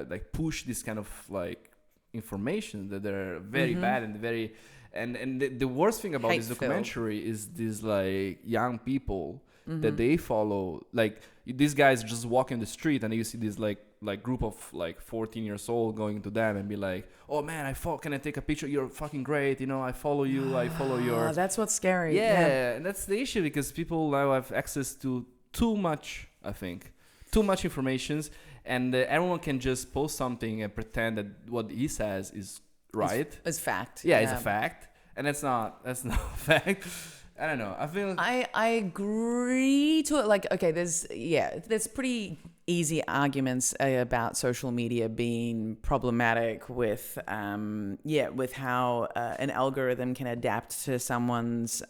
like push this kind of like information that they're very bad and very and the worst thing about this documentary is these like young people. That they follow, like these guys just walk in the street and you see this like group of like 14 years old going to them and be like, oh man, can I take a picture? You're fucking great, you know, I follow you, I follow your. That's what's scary. Yeah, and that's the issue because people now have access to too much information, and everyone can just post something and pretend that what he says is right. It's fact. Yeah, it's a fact, and that's not a fact. I don't know. I agree to it. Like, okay, there's pretty easy arguments about social media being problematic with how an algorithm can adapt to someone's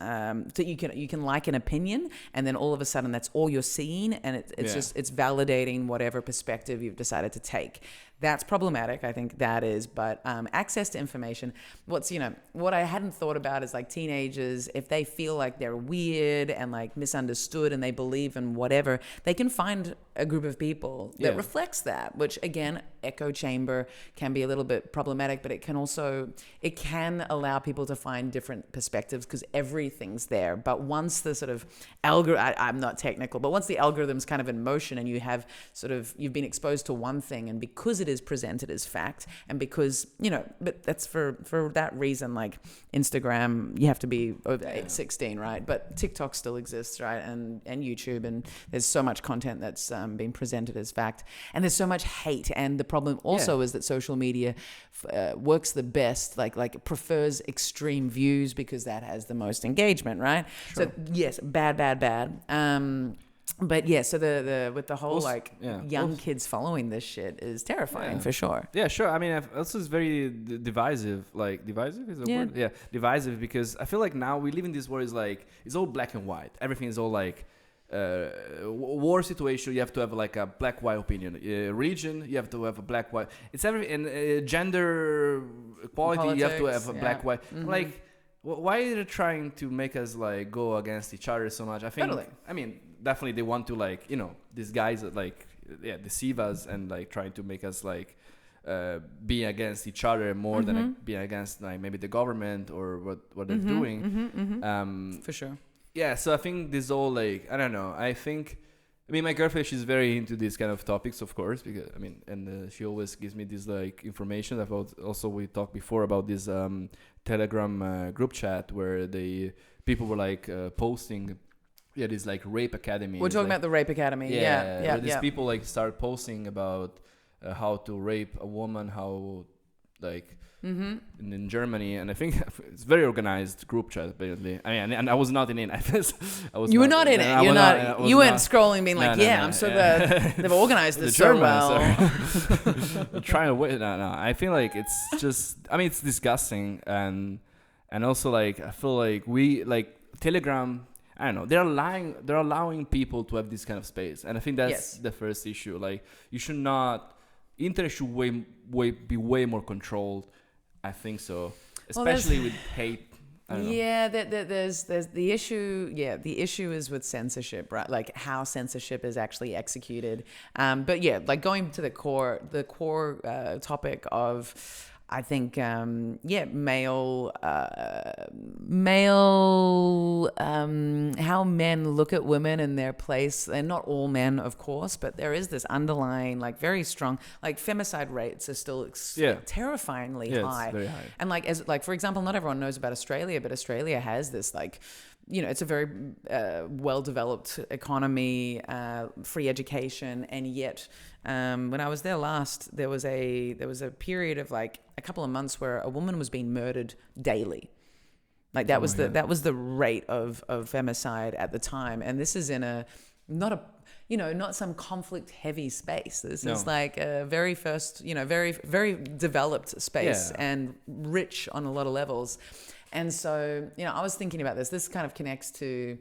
you can like an opinion, and then all of a sudden that's all you're seeing, and it's just it's validating whatever perspective you've decided to take. That's problematic. I think that is. But access to information, what I hadn't thought about is like teenagers, if they feel like they're weird and like misunderstood and they believe in whatever, they can find a group of people that reflects that, which again, echo chamber can be a little bit problematic, but it can allow people to find different perspectives because everything's there. But once the sort of I'm not technical, but once the algorithm's kind of in motion and you've been exposed to one thing, and because it is presented as fact, and because, but that's for that reason, like Instagram, you have to be over 16, right? But TikTok still exists, right? And YouTube, and there's so much content that's being presented as fact, and there's so much hate. And the problem also is that social media works the best, like prefers extreme views because that has the most engagement, right? Sure. So yes, bad. But yeah, so the with the whole young kids following this shit is terrifying for sure. Yeah, sure. I mean, also it's very divisive. Like divisive is a word. Yeah, divisive, because I feel like now we live in this world is like it's all black and white. Everything is all like war situation. You have to have like a black white opinion. Religion, you have to have a black white. It's everything. And gender equality, politics, you have to have a black white. Mm-hmm. Like, why are they trying to make us like go against each other so much? I think. Totally. I mean, definitely they want to like these guys that like deceive us and like trying to make us like be against each other more than like, being against like maybe the government or what they're doing. For sure. Yeah, so I think this all like I don't know. I mean, my girlfriend, she's very into these kind of topics, of course, because I mean, and she always gives me this like information about. Also, we talked before about this Telegram group chat where people were like posting. Yeah, this like rape academy. We're talking about the rape academy. Yeah. These people like start posting about how to rape a woman, how like in Germany, and I think it's very organized group chat. Apparently, I mean, and I was not in it. You were not in it. You're not. You weren't scrolling, being like, I'm so glad they've organized this so well. Trying to wait. No. I feel like it's just. I mean, it's disgusting, and also like I feel like we like Telegram. I don't know. They're allowing people to have this kind of space, and I think that's the first issue. Like, you should not. Internet should be way more controlled. I think so, especially with hate. I don't know. There's the issue. Yeah, the issue is with censorship, right? Like how censorship is actually executed. But yeah, like going to the core topic of. I think, male, how men look at women and their place, and not all men, of course, but there is this underlying, like, very strong, like, femicide rates are still terrifyingly high. It's very high. And like, for example, not everyone knows about Australia, but Australia has this, like, it's a very well-developed economy, free education, and yet when I was there last, there was a period of like a couple of months where a woman was being murdered daily. Like that was the rate of femicide at the time, and this is in not some conflict-heavy space. This is like a very first, very very developed space and rich on a lot of levels. And so, I was thinking about this. This kind of connects to,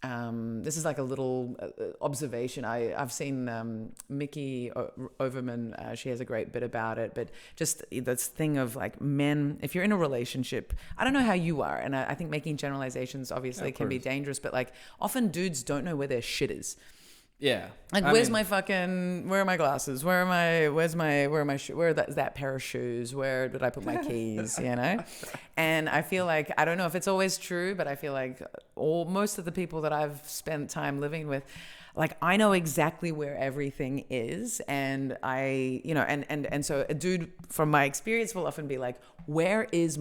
this is like a little observation. I've seen Mickey Overman, she has a great bit about it, but just this thing of like men, if you're in a relationship, I don't know how you are, and I think making generalizations obviously can be dangerous, but like often dudes don't know where their shit is. Yeah. Like, where are my glasses? Where is that pair of shoes? Where did I put my keys? And I feel like, I don't know if it's always true, but I feel like most of the people that I've spent time living with, like, I know exactly where everything is. And and so a dude from my experience will often be like, where is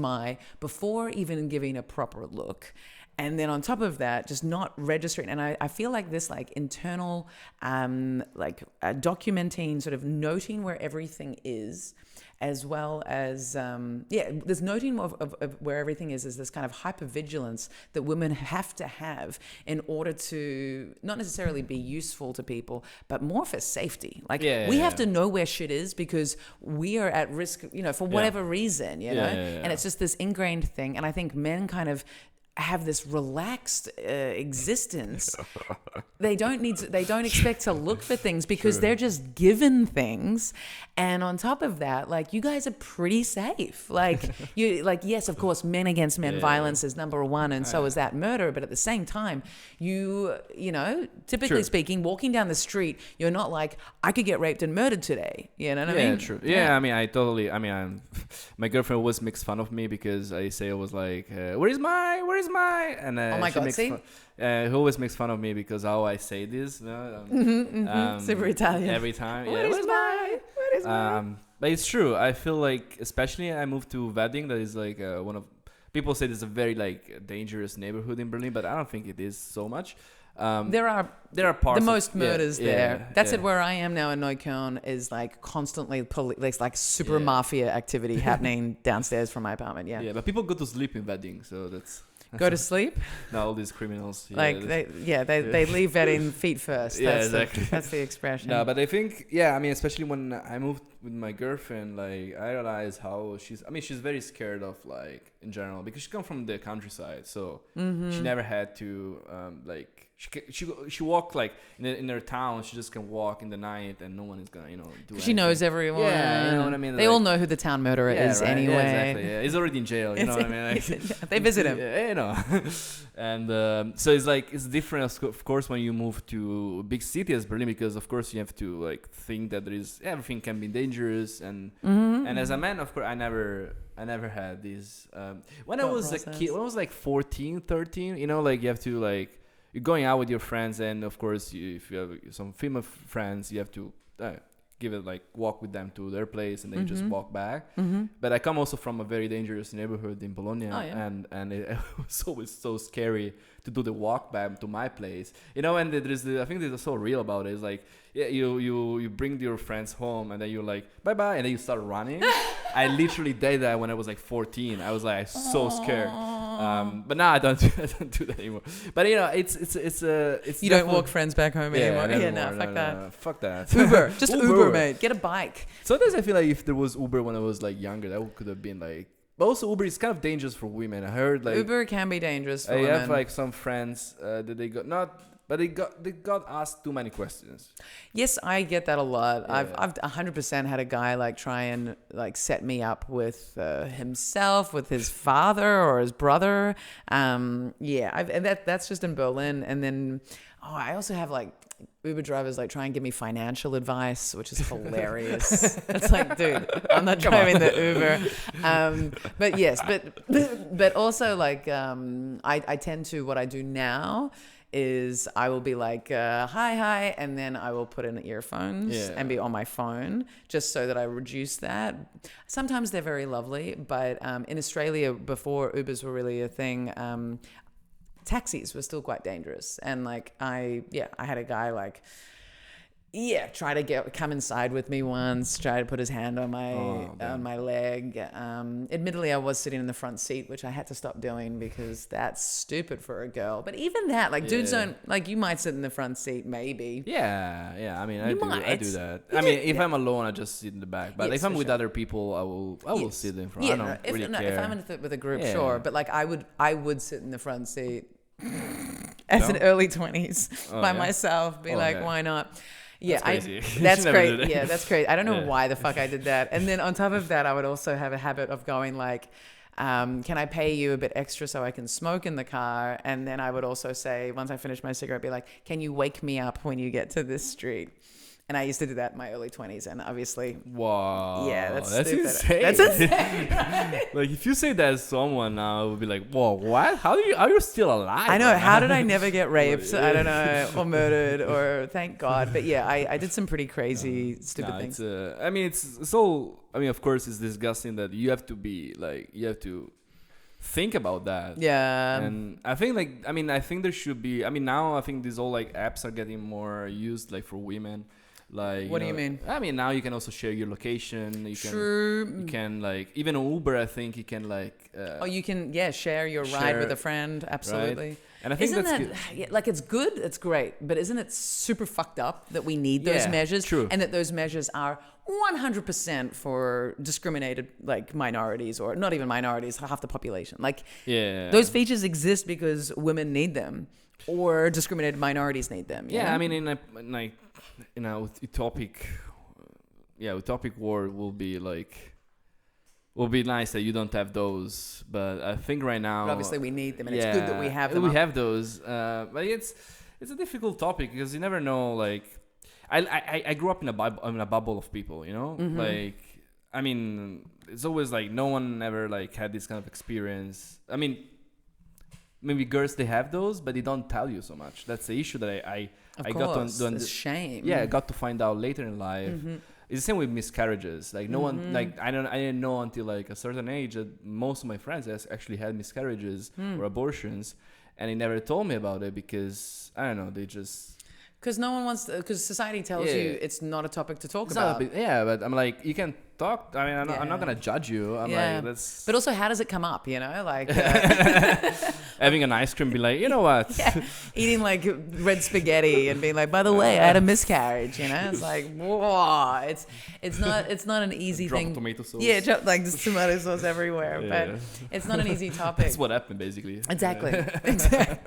before even giving a proper look. And then on top of that, just not registering. And I feel like this like internal, documenting, sort of noting where everything is, as well as, this noting of where everything is this kind of hypervigilance that women have to have in order to not necessarily be useful to people, but more for safety. Like we have to know where shit is because we are at risk, for whatever reason, And it's just this ingrained thing. And I think men kind of, have this relaxed existence. They don't expect to look for things because they're just given things. And on top of that, like, you guys are pretty safe. Like, yes, of course, men against men violence is number one, and so is that murder. But at the same time, you know, typically speaking, walking down the street, you're not like, I could get raped and murdered today. You know what I mean? Yeah, true. Yeah, I mean, my girlfriend always makes fun of me because I say I was like, where's my? And oh my God, see? He always makes fun of me because how I say this. Super Italian. Every time. What is my? But it's true. I feel like, especially I moved to Wedding, that is like one of, people say this is a very like dangerous neighborhood in Berlin, but I don't think it is so much. There are parts. The most murders there. Yeah, That's it. Where I am now in Neukölln is like constantly like super mafia activity happening downstairs from my apartment. Yeah. Yeah, but people go to sleep in Wedding, so that's. Go to sleep? No, all these criminals. Like they leave Wedding feet first. Exactly. That's the expression. No, but I think I mean, especially when I moved with my girlfriend, like I realized how she's very scared of, like, in general, because she comes from the countryside, so she never had to like she walked like in her town. She just can walk in the night and no one is gonna do anything. She knows everyone. Yeah, you know what I mean. They all know who the town murderer is anyway. Yeah, exactly. Yeah, he's already in jail. You know what I mean? Like, they visit him. Yeah, you know. And so it's like, it's different, of course, when you move to a big city as Berlin, because of course you have to like think that there is, everything can be dangerous, and as a man, of course, I never had these when I was a kid, when I was like 14, 13, you know, like you have to like, you're going out with your friends, and of course if you have some female friends, you have to give it, like, walk with them to their place, and then you just walk back. But I come also from a very dangerous neighborhood in Bologna, and it was always so scary to do the walk back to my place, you know. And there's I think there's so real about it. It's like, yeah, you bring your friends home, and then you're like, bye bye, and then you start running. I literally did that when I was like 14. I was like so scared. But now I don't do that anymore. But you know, it's you don't walk friends back home anymore. Yeah, no, fuck that. No, fuck that. Uber, just Uber, mate. Get a bike. Sometimes I feel like if there was Uber when I was like younger, that could have been like. But also Uber is kind of dangerous for women. I heard like Uber can be dangerous for women. I have women. like some friends that they got asked too many questions. Yes, I get that a lot. Yeah. I've 100% had a guy like try and like set me up with himself, with his father or his brother. And that's just in Berlin. And then I also have like Uber drivers like try and give me financial advice, which is hilarious. It's like, dude, I'm not driving the Uber. But yes, but also like I tend to, what I do now is I will be like, hi, and then I will put in earphones and be on my phone, just so that I reduce that. Sometimes they're very lovely, but in Australia, before Ubers were really a thing, taxis were still quite dangerous. And like I had a guy like try to come inside with me once, try to put his hand on my leg. Admittedly, I was sitting in the front seat, which I had to stop doing because that's stupid for a girl. But even that, like, dudes don't, like, you might sit in the front seat, maybe. Yeah. I mean, I do that. If I'm alone, I just sit in the back. But if I'm with other people, I will sit in front. I don't really care. If I'm with a group, sure. But like, I would sit in the front seat as an early 20s by myself. Why not? Yeah, that's great. Yeah, that's great. I don't know why the fuck I did that. And then on top of that, I would also have a habit of going like, can I pay you a bit extra so I can smoke in the car? And then I would also say, once I finish my cigarette, be like, can you wake me up when you get to this street? And I used to do that in my early 20s, and obviously... Wow. Yeah, that's insane. That's insane, right? Like, if you say that to someone now, it would be like, whoa, what? How are you still alive? I know. How did I never get raped? I don't know. Or murdered, or thank God. But yeah, I did some pretty crazy, stupid things. Of course, it's disgusting that you have to be, like, you have to think about that. Yeah. And I think, like, I think there should be... now I think these all, like, apps are getting more used, like, for women. Like, what do you mean? Now you can also share your location. You can like, even on Uber, I think you can like. You can share your ride with a friend. Absolutely. Right? And I think isn't that's that yeah, like it's good, it's great, but isn't it super fucked up that we need those measures? True. And that those measures are 100% for discriminated like minorities, or not even minorities, half the population. Like those features exist because women need them, or discriminated minorities need them. Yeah, know? I mean, in a utopic world will be nice that you don't have those, but I think right now, but obviously we need them, and it's good that we have them. We have those, but it's a difficult topic because you never know. Like, I grew up in a bubble of people, you know. Mm-hmm. Like, I mean, it's always like no one ever like had this kind of experience. I mean, maybe girls they have those, but they don't tell you so much. That's the issue that I got to shame. Yeah, I got to find out later in life. Mm-hmm. It's the same with miscarriages. Like no one, like I didn't know until like a certain age that most of my friends actually had miscarriages or abortions, and they never told me about it because I don't know, they just. Because no one wants to, because society tells you it's not a topic to talk It's about. But I'm like, you can talk. I mean, I'm not gonna judge you. I'm like, that's. But also, how does it come up? You know, like having an ice cream, be like, you know what? Eating like red spaghetti and being like, by the way, I had a miscarriage. You know, it's like, whoa, it's not an easy thing. Tomato sauce. Yeah, like there's tomato sauce everywhere, but it's not an easy topic. That's what happened, basically. Exactly,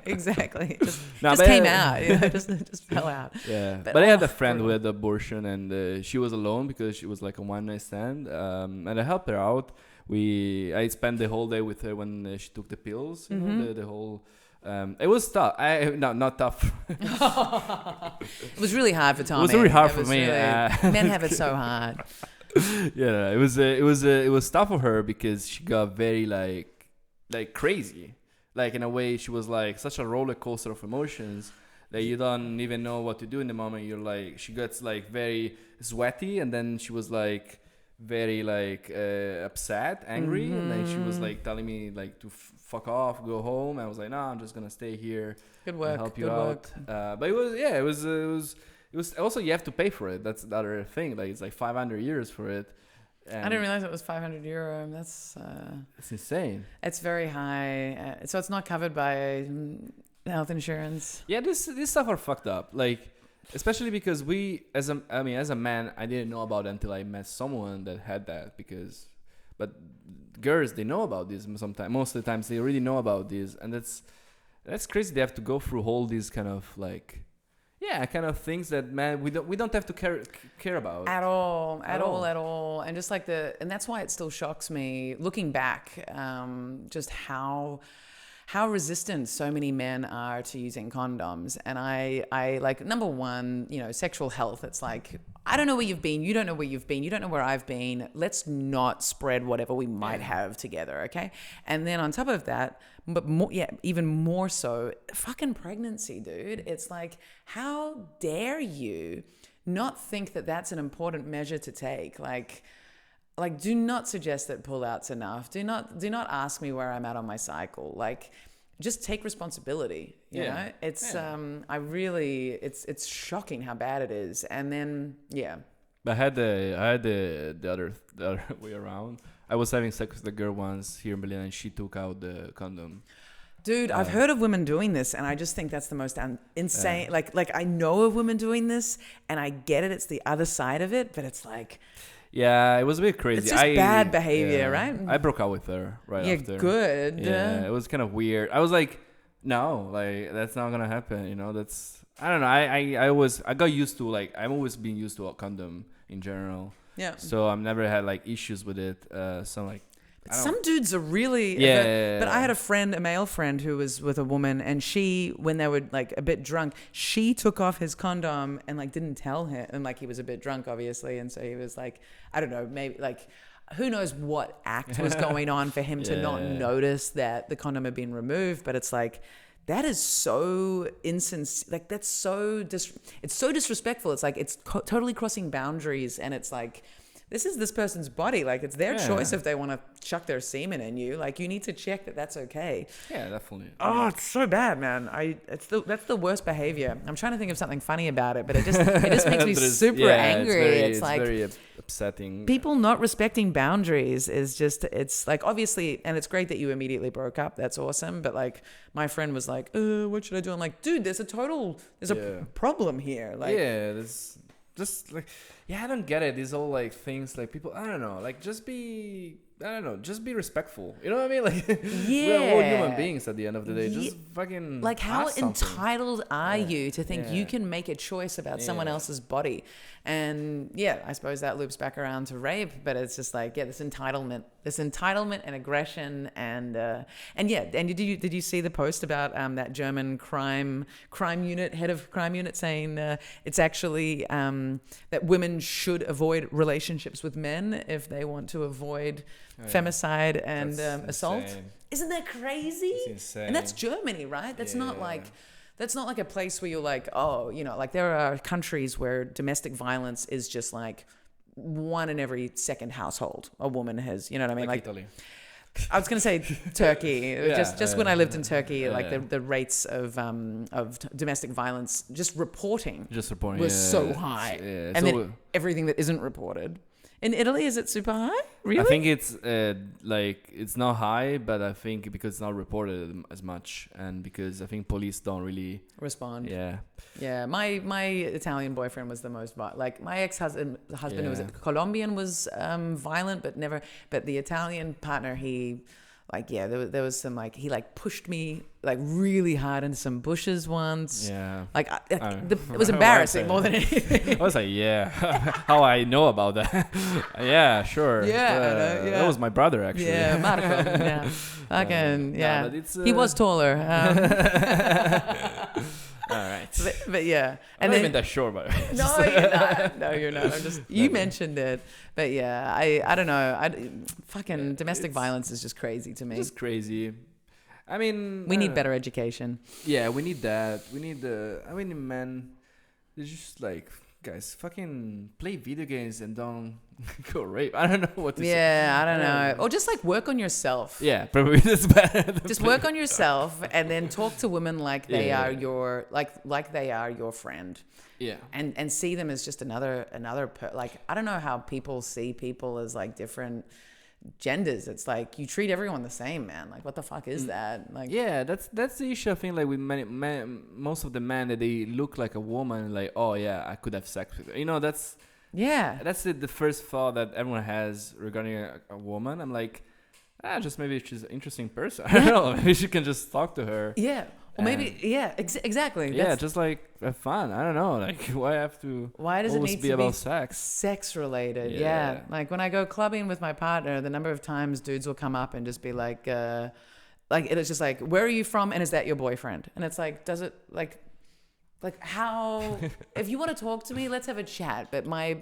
exactly. Just came out. You know, just fell out. Yeah, but I had a friend who had abortion, and she was alone because she was like a one-night stand, and I helped her out. I spent the whole day with her when she took the pills. You know, the whole. It was tough. Not tough. It was really hard for Tommy. It was really hard for me. Men have it so hard. Yeah, it was tough for her because she got very like crazy. Like in a way, she was like such a roller coaster of emotions that you don't even know what to do in the moment. You're like, she gets like very sweaty, and then she was like very like upset, angry, and then she was like telling me like to fuck off, go home. I was like, no, I'm just gonna stay here. Good work. Help you out. But it was also, you have to pay for it. That's the other thing. Like it's like 500 euros for it. I didn't realize it was 500 euro. That's insane. It's very high. So it's not covered by health insurance. Yeah, this stuff are fucked up. Like, especially because as a man, I didn't know about it until I met someone that had that. But girls, they know about this sometimes. Most of the times, they already know about this, and that's crazy. They have to go through all these kind of like. Yeah, kind of things that we don't have to care about at all, and just like and that's why it still shocks me looking back, just how resistant so many men are to using condoms. And I like, number one, you know, sexual health. It's like, I don't know where you've been. You don't know where you've been. You don't know where I've been. Let's not spread whatever we might have together, okay? And then on top of that, but more, even more so, fucking pregnancy, dude. It's like, how dare you not think that that's an important measure to take? Like, do not suggest that pull-out's enough. Do not ask me where I'm at on my cycle. Like, just take responsibility. You know, it's it's shocking how bad it is. And then But I had the other way around. I was having sex with a girl once here in Berlin, and she took out the condom. Dude, I've heard of women doing this, and I just think that's the most insane. Like I know of women doing this, and I get it. It's the other side of it, but it's like. Yeah, it was a bit crazy. It's just bad behavior, right? I broke up with her after. Yeah, good. Yeah, it was kind of weird. I was like, no, like that's not gonna happen. You know, that's I don't know. I got used to like I'm always been used to a condom in general. Yeah. So I've never had like issues with it. So like. Some dudes are really but I had a male friend who was with a woman, and she, when they were like a bit drunk, she took off his condom and like didn't tell him, and like he was a bit drunk obviously, and so he was like, I don't know, maybe like who knows what act was going on for him to not notice that the condom had been removed. But it's like, that is so like that's so it's so disrespectful. It's like it's totally crossing boundaries, and it's like this person's body. Like, it's their choice if they want to chuck their semen in you. Like, you need to check that that's okay. Yeah, definitely. Oh, it's so bad, man. That's the worst behavior. I'm trying to think of something funny about it, but it just makes me super angry. It's like very upsetting. People not respecting boundaries is just, it's like, obviously, and it's great that you immediately broke up. That's awesome. But like, my friend was like, what should I do? I'm like, dude, there's a problem here. Like, there's just like, I don't get it. These all like things like people, I don't know, like just be respectful. You know what I mean? Like, we're all human beings at the end of the day. Just fucking like, how ask something. entitled are you to think you can make a choice about someone else's body? And I suppose that loops back around to rape, but it's just like, this entitlement and aggression and did you see the post about that German crime unit, head of crime unit, saying it's actually that women should avoid relationships with men if they want to avoid femicide and assault. Insane. Isn't that crazy? It's insane. And that's Germany, right? That's not like a place where you're like, oh, like there are countries where domestic violence is just like one in every second household a woman has, you know what I mean? Like Italy. I was going to say Turkey. Just when I lived in Turkey, like the rates of domestic violence just reporting was so high. Yeah, and then everything that isn't reported. In Italy, is it super high? Really? I think it's like it's not high, but I think because it's not reported as much, and because I think police don't really respond. Yeah. My Italian boyfriend was the most like my ex-husband who was Colombian was violent, but the Italian partner, he like there was some like he like pushed me like really hard into some bushes once. Like it was embarrassing more than anything. I was like, how I know about that? Yeah, sure. That was my brother actually. Yeah, Marco. Fucking but it's, he was taller. All right. But and I'm not even that sure about it. No, you're not. No, you're not. I'm just you mentioned it, but I don't know. Fucking domestic violence is just crazy to me. Just crazy. I mean, we need better education. Yeah, we need that. We need men. They're just like, guys, fucking play video games and don't go rape. I don't know what to say. Yeah, I don't know. Or just like work on yourself. Yeah, probably that's better. Just work on yourself and then talk to women like they are your like they are your friend. Yeah. And see them as just another like, I don't know how people see people as like different genders. It's like you treat everyone the same, man. Like, what the fuck is that? Like, that's the issue. I think like with many men, most of the men that they look like a woman, like, oh yeah, I could have sex with her. You know, that's the first thought that everyone has regarding a woman. I'm like, just maybe she's an interesting person. I don't know. Maybe she can just talk to her. Yeah. Or maybe, exactly. Yeah, just like have fun. I don't know. Like, why does it need to be about sex? Sex related. Yeah. Like when I go clubbing with my partner, the number of times dudes will come up and just be like it's just like, where are you from? And is that your boyfriend? And it's like, does it like how, if you want to talk to me, let's have a chat. But my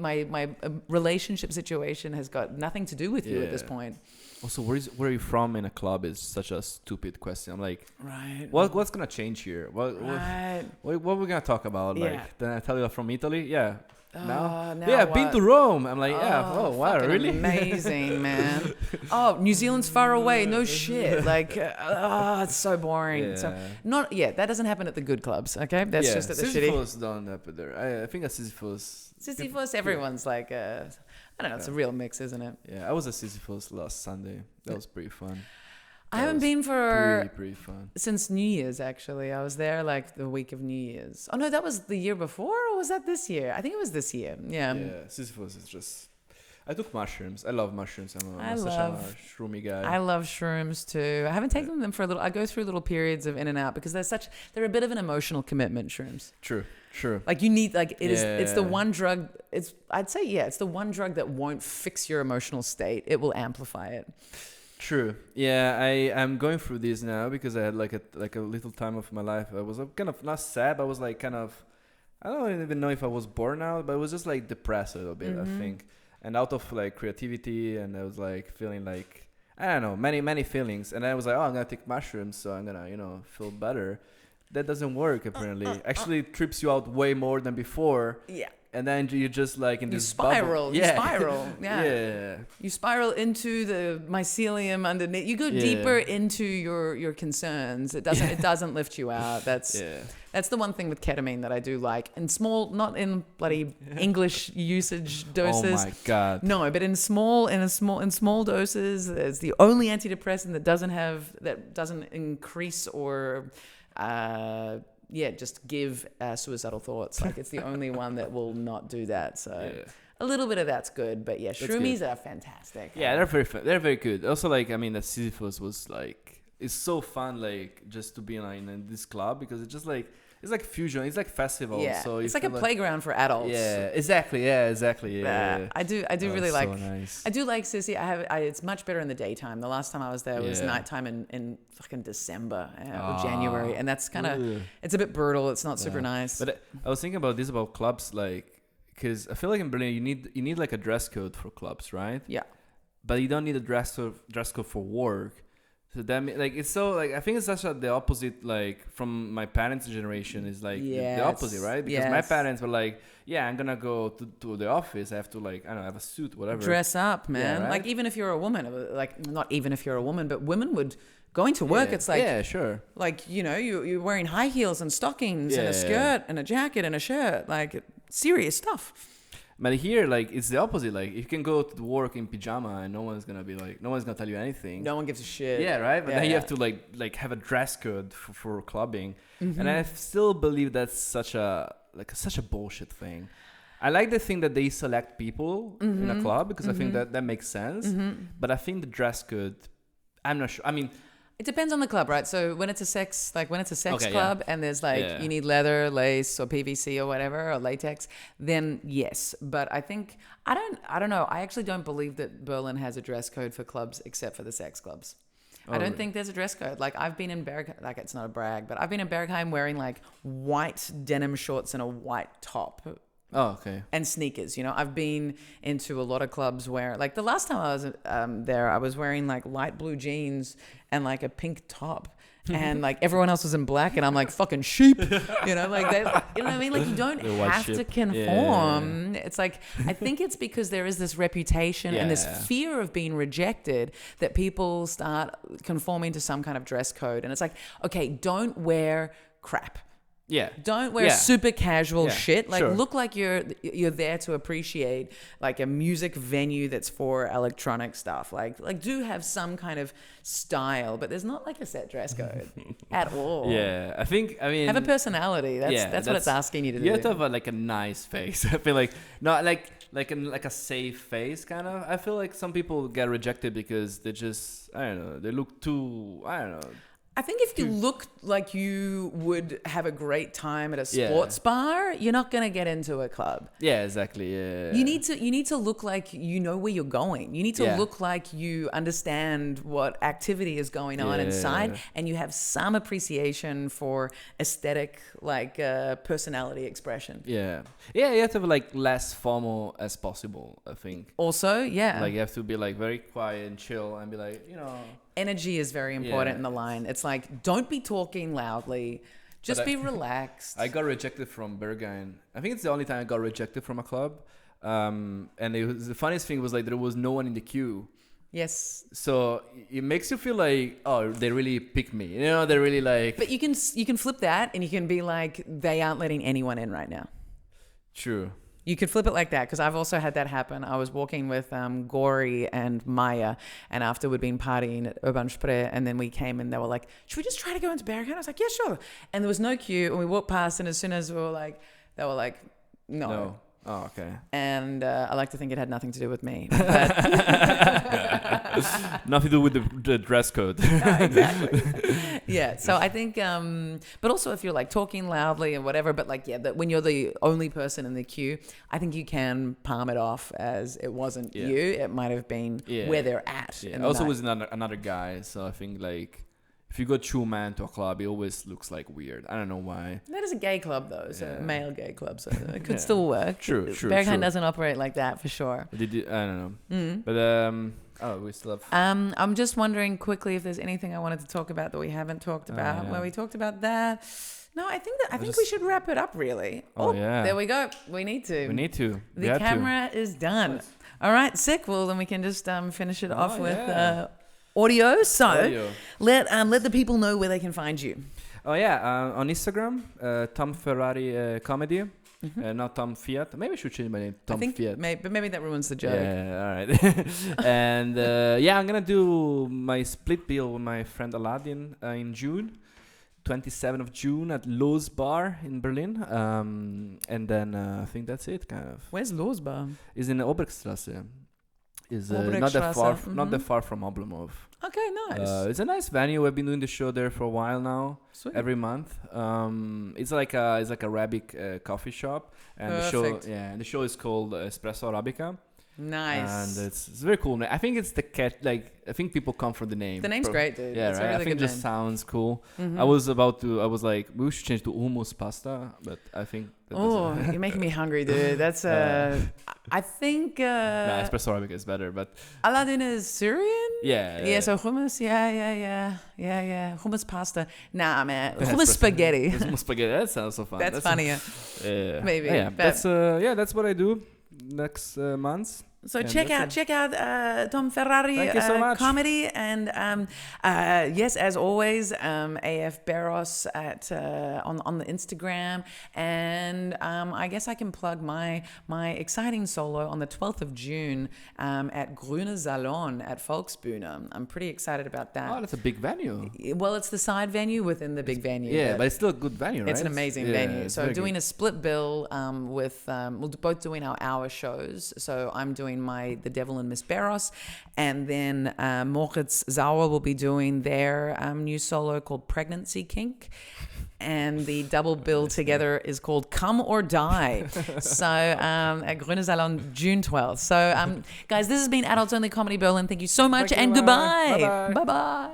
relationship situation has got nothing to do with you at this point. Also, where are you from in a club is such a stupid question. I'm like, right. What's gonna change here? What are we gonna talk about? Like, then I tell you I'm from Italy. Yeah. Now I've been to Rome. I'm like, wow, really? Amazing, man. Oh, New Zealand's far away. No shit. Like, it's so boring. Yeah. So that doesn't happen at the good clubs. Okay, that's just at the shitty. Sisyphus don't happen there. I think a Sisyphus. Everyone's like, I don't know. It's a real mix, isn't it? Yeah, I was at Sisyphus last Sunday. That was pretty fun. I haven't been for pretty fun since New Year's. Actually, I was there like the week of New Year's. Oh no, that was the year before, or was that this year? I think it was this year. Yeah. Yeah, Sisyphus is just. I took mushrooms. I love mushrooms. I'm such a shroomy guy. I love shrooms too. I haven't taken them for a little. I go through little periods of in and out because they're a bit of an emotional commitment. Shrooms. True. Like you need it's the one drug. It's the one drug that won't fix your emotional state. It will amplify it. True. Yeah, I'm going through this now because I had like a little time of my life. I was kind of not sad, but I was like kind of, I don't even know if I was bored out, but I was just like depressed a little bit, I think. And out of like creativity, and I was like feeling like, I don't know, many feelings. And I was like, I'm gonna take mushrooms, so I'm gonna feel better. that doesn't work apparently. Actually, it trips you out way more than before. Yeah. And then you just like in You this spiral. bubble. You spiral. Yeah. Yeah. You spiral into the mycelium underneath. You go deeper into your concerns. It doesn't lift you out. That's the one thing with ketamine that I do like. In small, not in bloody English usage doses. Oh my god. No, but in small doses. It's the only antidepressant that doesn't increase or just give suicidal thoughts. Like it's the only one that will not do that. So a little bit of that's good, but shroomies are fantastic. Yeah, they're very good. Also, like I mean, that Sisyphus was like it's so fun, like just to be in this club because it's just like it's like fusion. It's like festival. Yeah, so it's like a playground for adults. Yeah, exactly. Yeah. I do really like. So nice. I do like Sissy. It's much better in the daytime. The last time I was there was nighttime in fucking December or January, and that's kind of it's a bit brutal. It's not super nice. But I was thinking about this about clubs, like because I feel like in Berlin you need like a dress code for clubs, right? Yeah. But you don't need a dress code for work. So that like it's so like I think it's such the opposite like from my parents' generation is like the opposite, right? Because my parents were like, yeah, I'm gonna go to the office. I have to like I don't know, have a suit, whatever. Dress up, man. Right? Like even if you're a woman, like not even if you're a woman, but women would going to work. It's like sure. Like you're wearing high heels and stockings and a skirt and a jacket and a shirt, like serious stuff. But here, like, it's the opposite. Like, you can go to work in pajama and no one's gonna tell you anything. No one gives a shit. Yeah, right? But then you have to, like have a dress code for clubbing. Mm-hmm. And I still believe that's such a bullshit thing. I like the thing that they select people in a club because I think that makes sense. Mm-hmm. But I think the dress code, I'm not sure. I mean... It depends on the club, right? So when it's a sex club and there's you need leather, lace or PVC or whatever or latex, then yes. But I think I don't know. I actually don't believe that Berlin has a dress code for clubs except for the sex clubs. I don't think there's a dress code. Like I've been in Bergheim, like it's not a brag, but I've been in Bergheim wearing like white denim shorts and a white top. Oh, okay. And sneakers. I've been into a lot of clubs where, like the last time I was there, I was wearing like light blue jeans and like a pink top. And like everyone else was in black and I'm like fucking sheep. Like they, you know what I mean? Like you don't have to conform. Yeah. It's like, I think it's because there is this reputation and this fear of being rejected that people start conforming to some kind of dress code. And it's like, okay, don't wear crap. Yeah. Don't wear super casual shit. Like look like you're there to appreciate like a music venue that's for electronic stuff. Like do have some kind of style, but there's not like a set dress code at all. Yeah. I mean have a personality. That's what it's asking you to do. You have to have a nice face. I feel like not like a safe face kind of. I feel like some people get rejected because they just they look too I think if you look like you would have a great time at a sports bar, you're not going to get into a club. Yeah, exactly. Yeah. You need to look like you know where you're going. You need to look like you understand what activity is going on inside, and you have some appreciation for aesthetic, personality expression. Yeah. Yeah, you have to be less formal as possible, I think. Also, yeah. Like you have to be very quiet and chill and be Energy is very important in the line. It's like, don't be talking loudly. Just be relaxed. I got rejected from Berghain. I think it's the only time I got rejected from a club. And the funniest thing was there was no one in the queue. Yes. So it makes you feel like, oh, they really picked me. They're really But you can flip that and you can be like, they aren't letting anyone in right now. True. You could flip it like that because I've also had that happen. I was walking with Gori and Maya, and after we'd been partying at Urban Spree, and then we came and they were like, should we just try to go into Berghain? I was like, yeah, sure. And there was no queue, and we walked past, and as soon as they were like, no. Oh, okay. And I like to think it had nothing to do with me. Nothing to do with the dress code. No, exactly. Yeah. So I think, but also if you're talking loudly and whatever, but that when you're the only person in the queue, I think you can palm it off as it wasn't you. It might have been where they're at. Yeah. Also was another guy. So I think if you go true man to a club, it always looks like weird. I don't know why. That is a gay club, though. So Yeah. a male gay club. So it could still work. True. Berghain doesn't operate like that for sure. I don't know. But we still have. I'm just wondering quickly if there's anything I wanted to talk about that we haven't talked about. yeah. Where we talked about that. No, I think we should wrap it up. Really. Oh, yeah. There we go. We need to. The camera is done. Nice. All right, sick. Well, then we can just finish it off with audio. So Audio. let the people know where they can find you. Oh yeah, on Instagram, Tom Ferrari comedy. Not Tom Fiat. Maybe I should change my name. Tom Fiat. But maybe that ruins the joke. Yeah, all right. And I'm gonna do my split bill with my friend Aladdin in June, 27th of June at Lowe's Bar in Berlin. And then I think that's it, kind of. Where's Lowe's Bar? Is in the Oberstrasse. Is not that far from Oblomov. Okay, nice. It's a nice venue. I've been doing the show there for a while now. Sweet. Every month. It's like a Arabic coffee shop, and the show is called Espresso Arabica. Nice. And it's very cool. I think it's the catch. Like, I think people come from the name. The name's great, dude. Yeah, it's right. A really I think good it just name. sounds cool. I was like, we should change to hummus pasta, but I think. You're making me hungry, dude. That's I think. Espresso Arabica is better, but Aladdin is Syrian. Yeah. So hummus. Yeah. Hummus pasta. Nah, man. Hummus spaghetti. Hummus spaghetti. That sounds so fun. That's funnier. Yeah. Maybe. Yeah. That's what I do next months. So check out Tom Ferrari Thank you so much. comedy, and yes, as always, AF Barros at on the Instagram, and I guess I can plug my exciting solo on the 12th of June at Grüne Salon at Volksbühne. I'm pretty excited about that. Oh, that's a big venue. Well, it's the side venue within the big venue. Yeah, but it's still a good venue, right? It's an amazing venue. So doing a split bill with we're both doing our hour shows. So I'm doing the Devil and Miss Barros, and then Moritz Sauer will be doing their new solo called Pregnancy Kink, and the double bill together is called Come or Die. So at Grüne Salon, June 12th. So guys, this has been Adults Only Comedy Berlin. Thank you so much, and goodbye. Bye-bye. Bye-bye.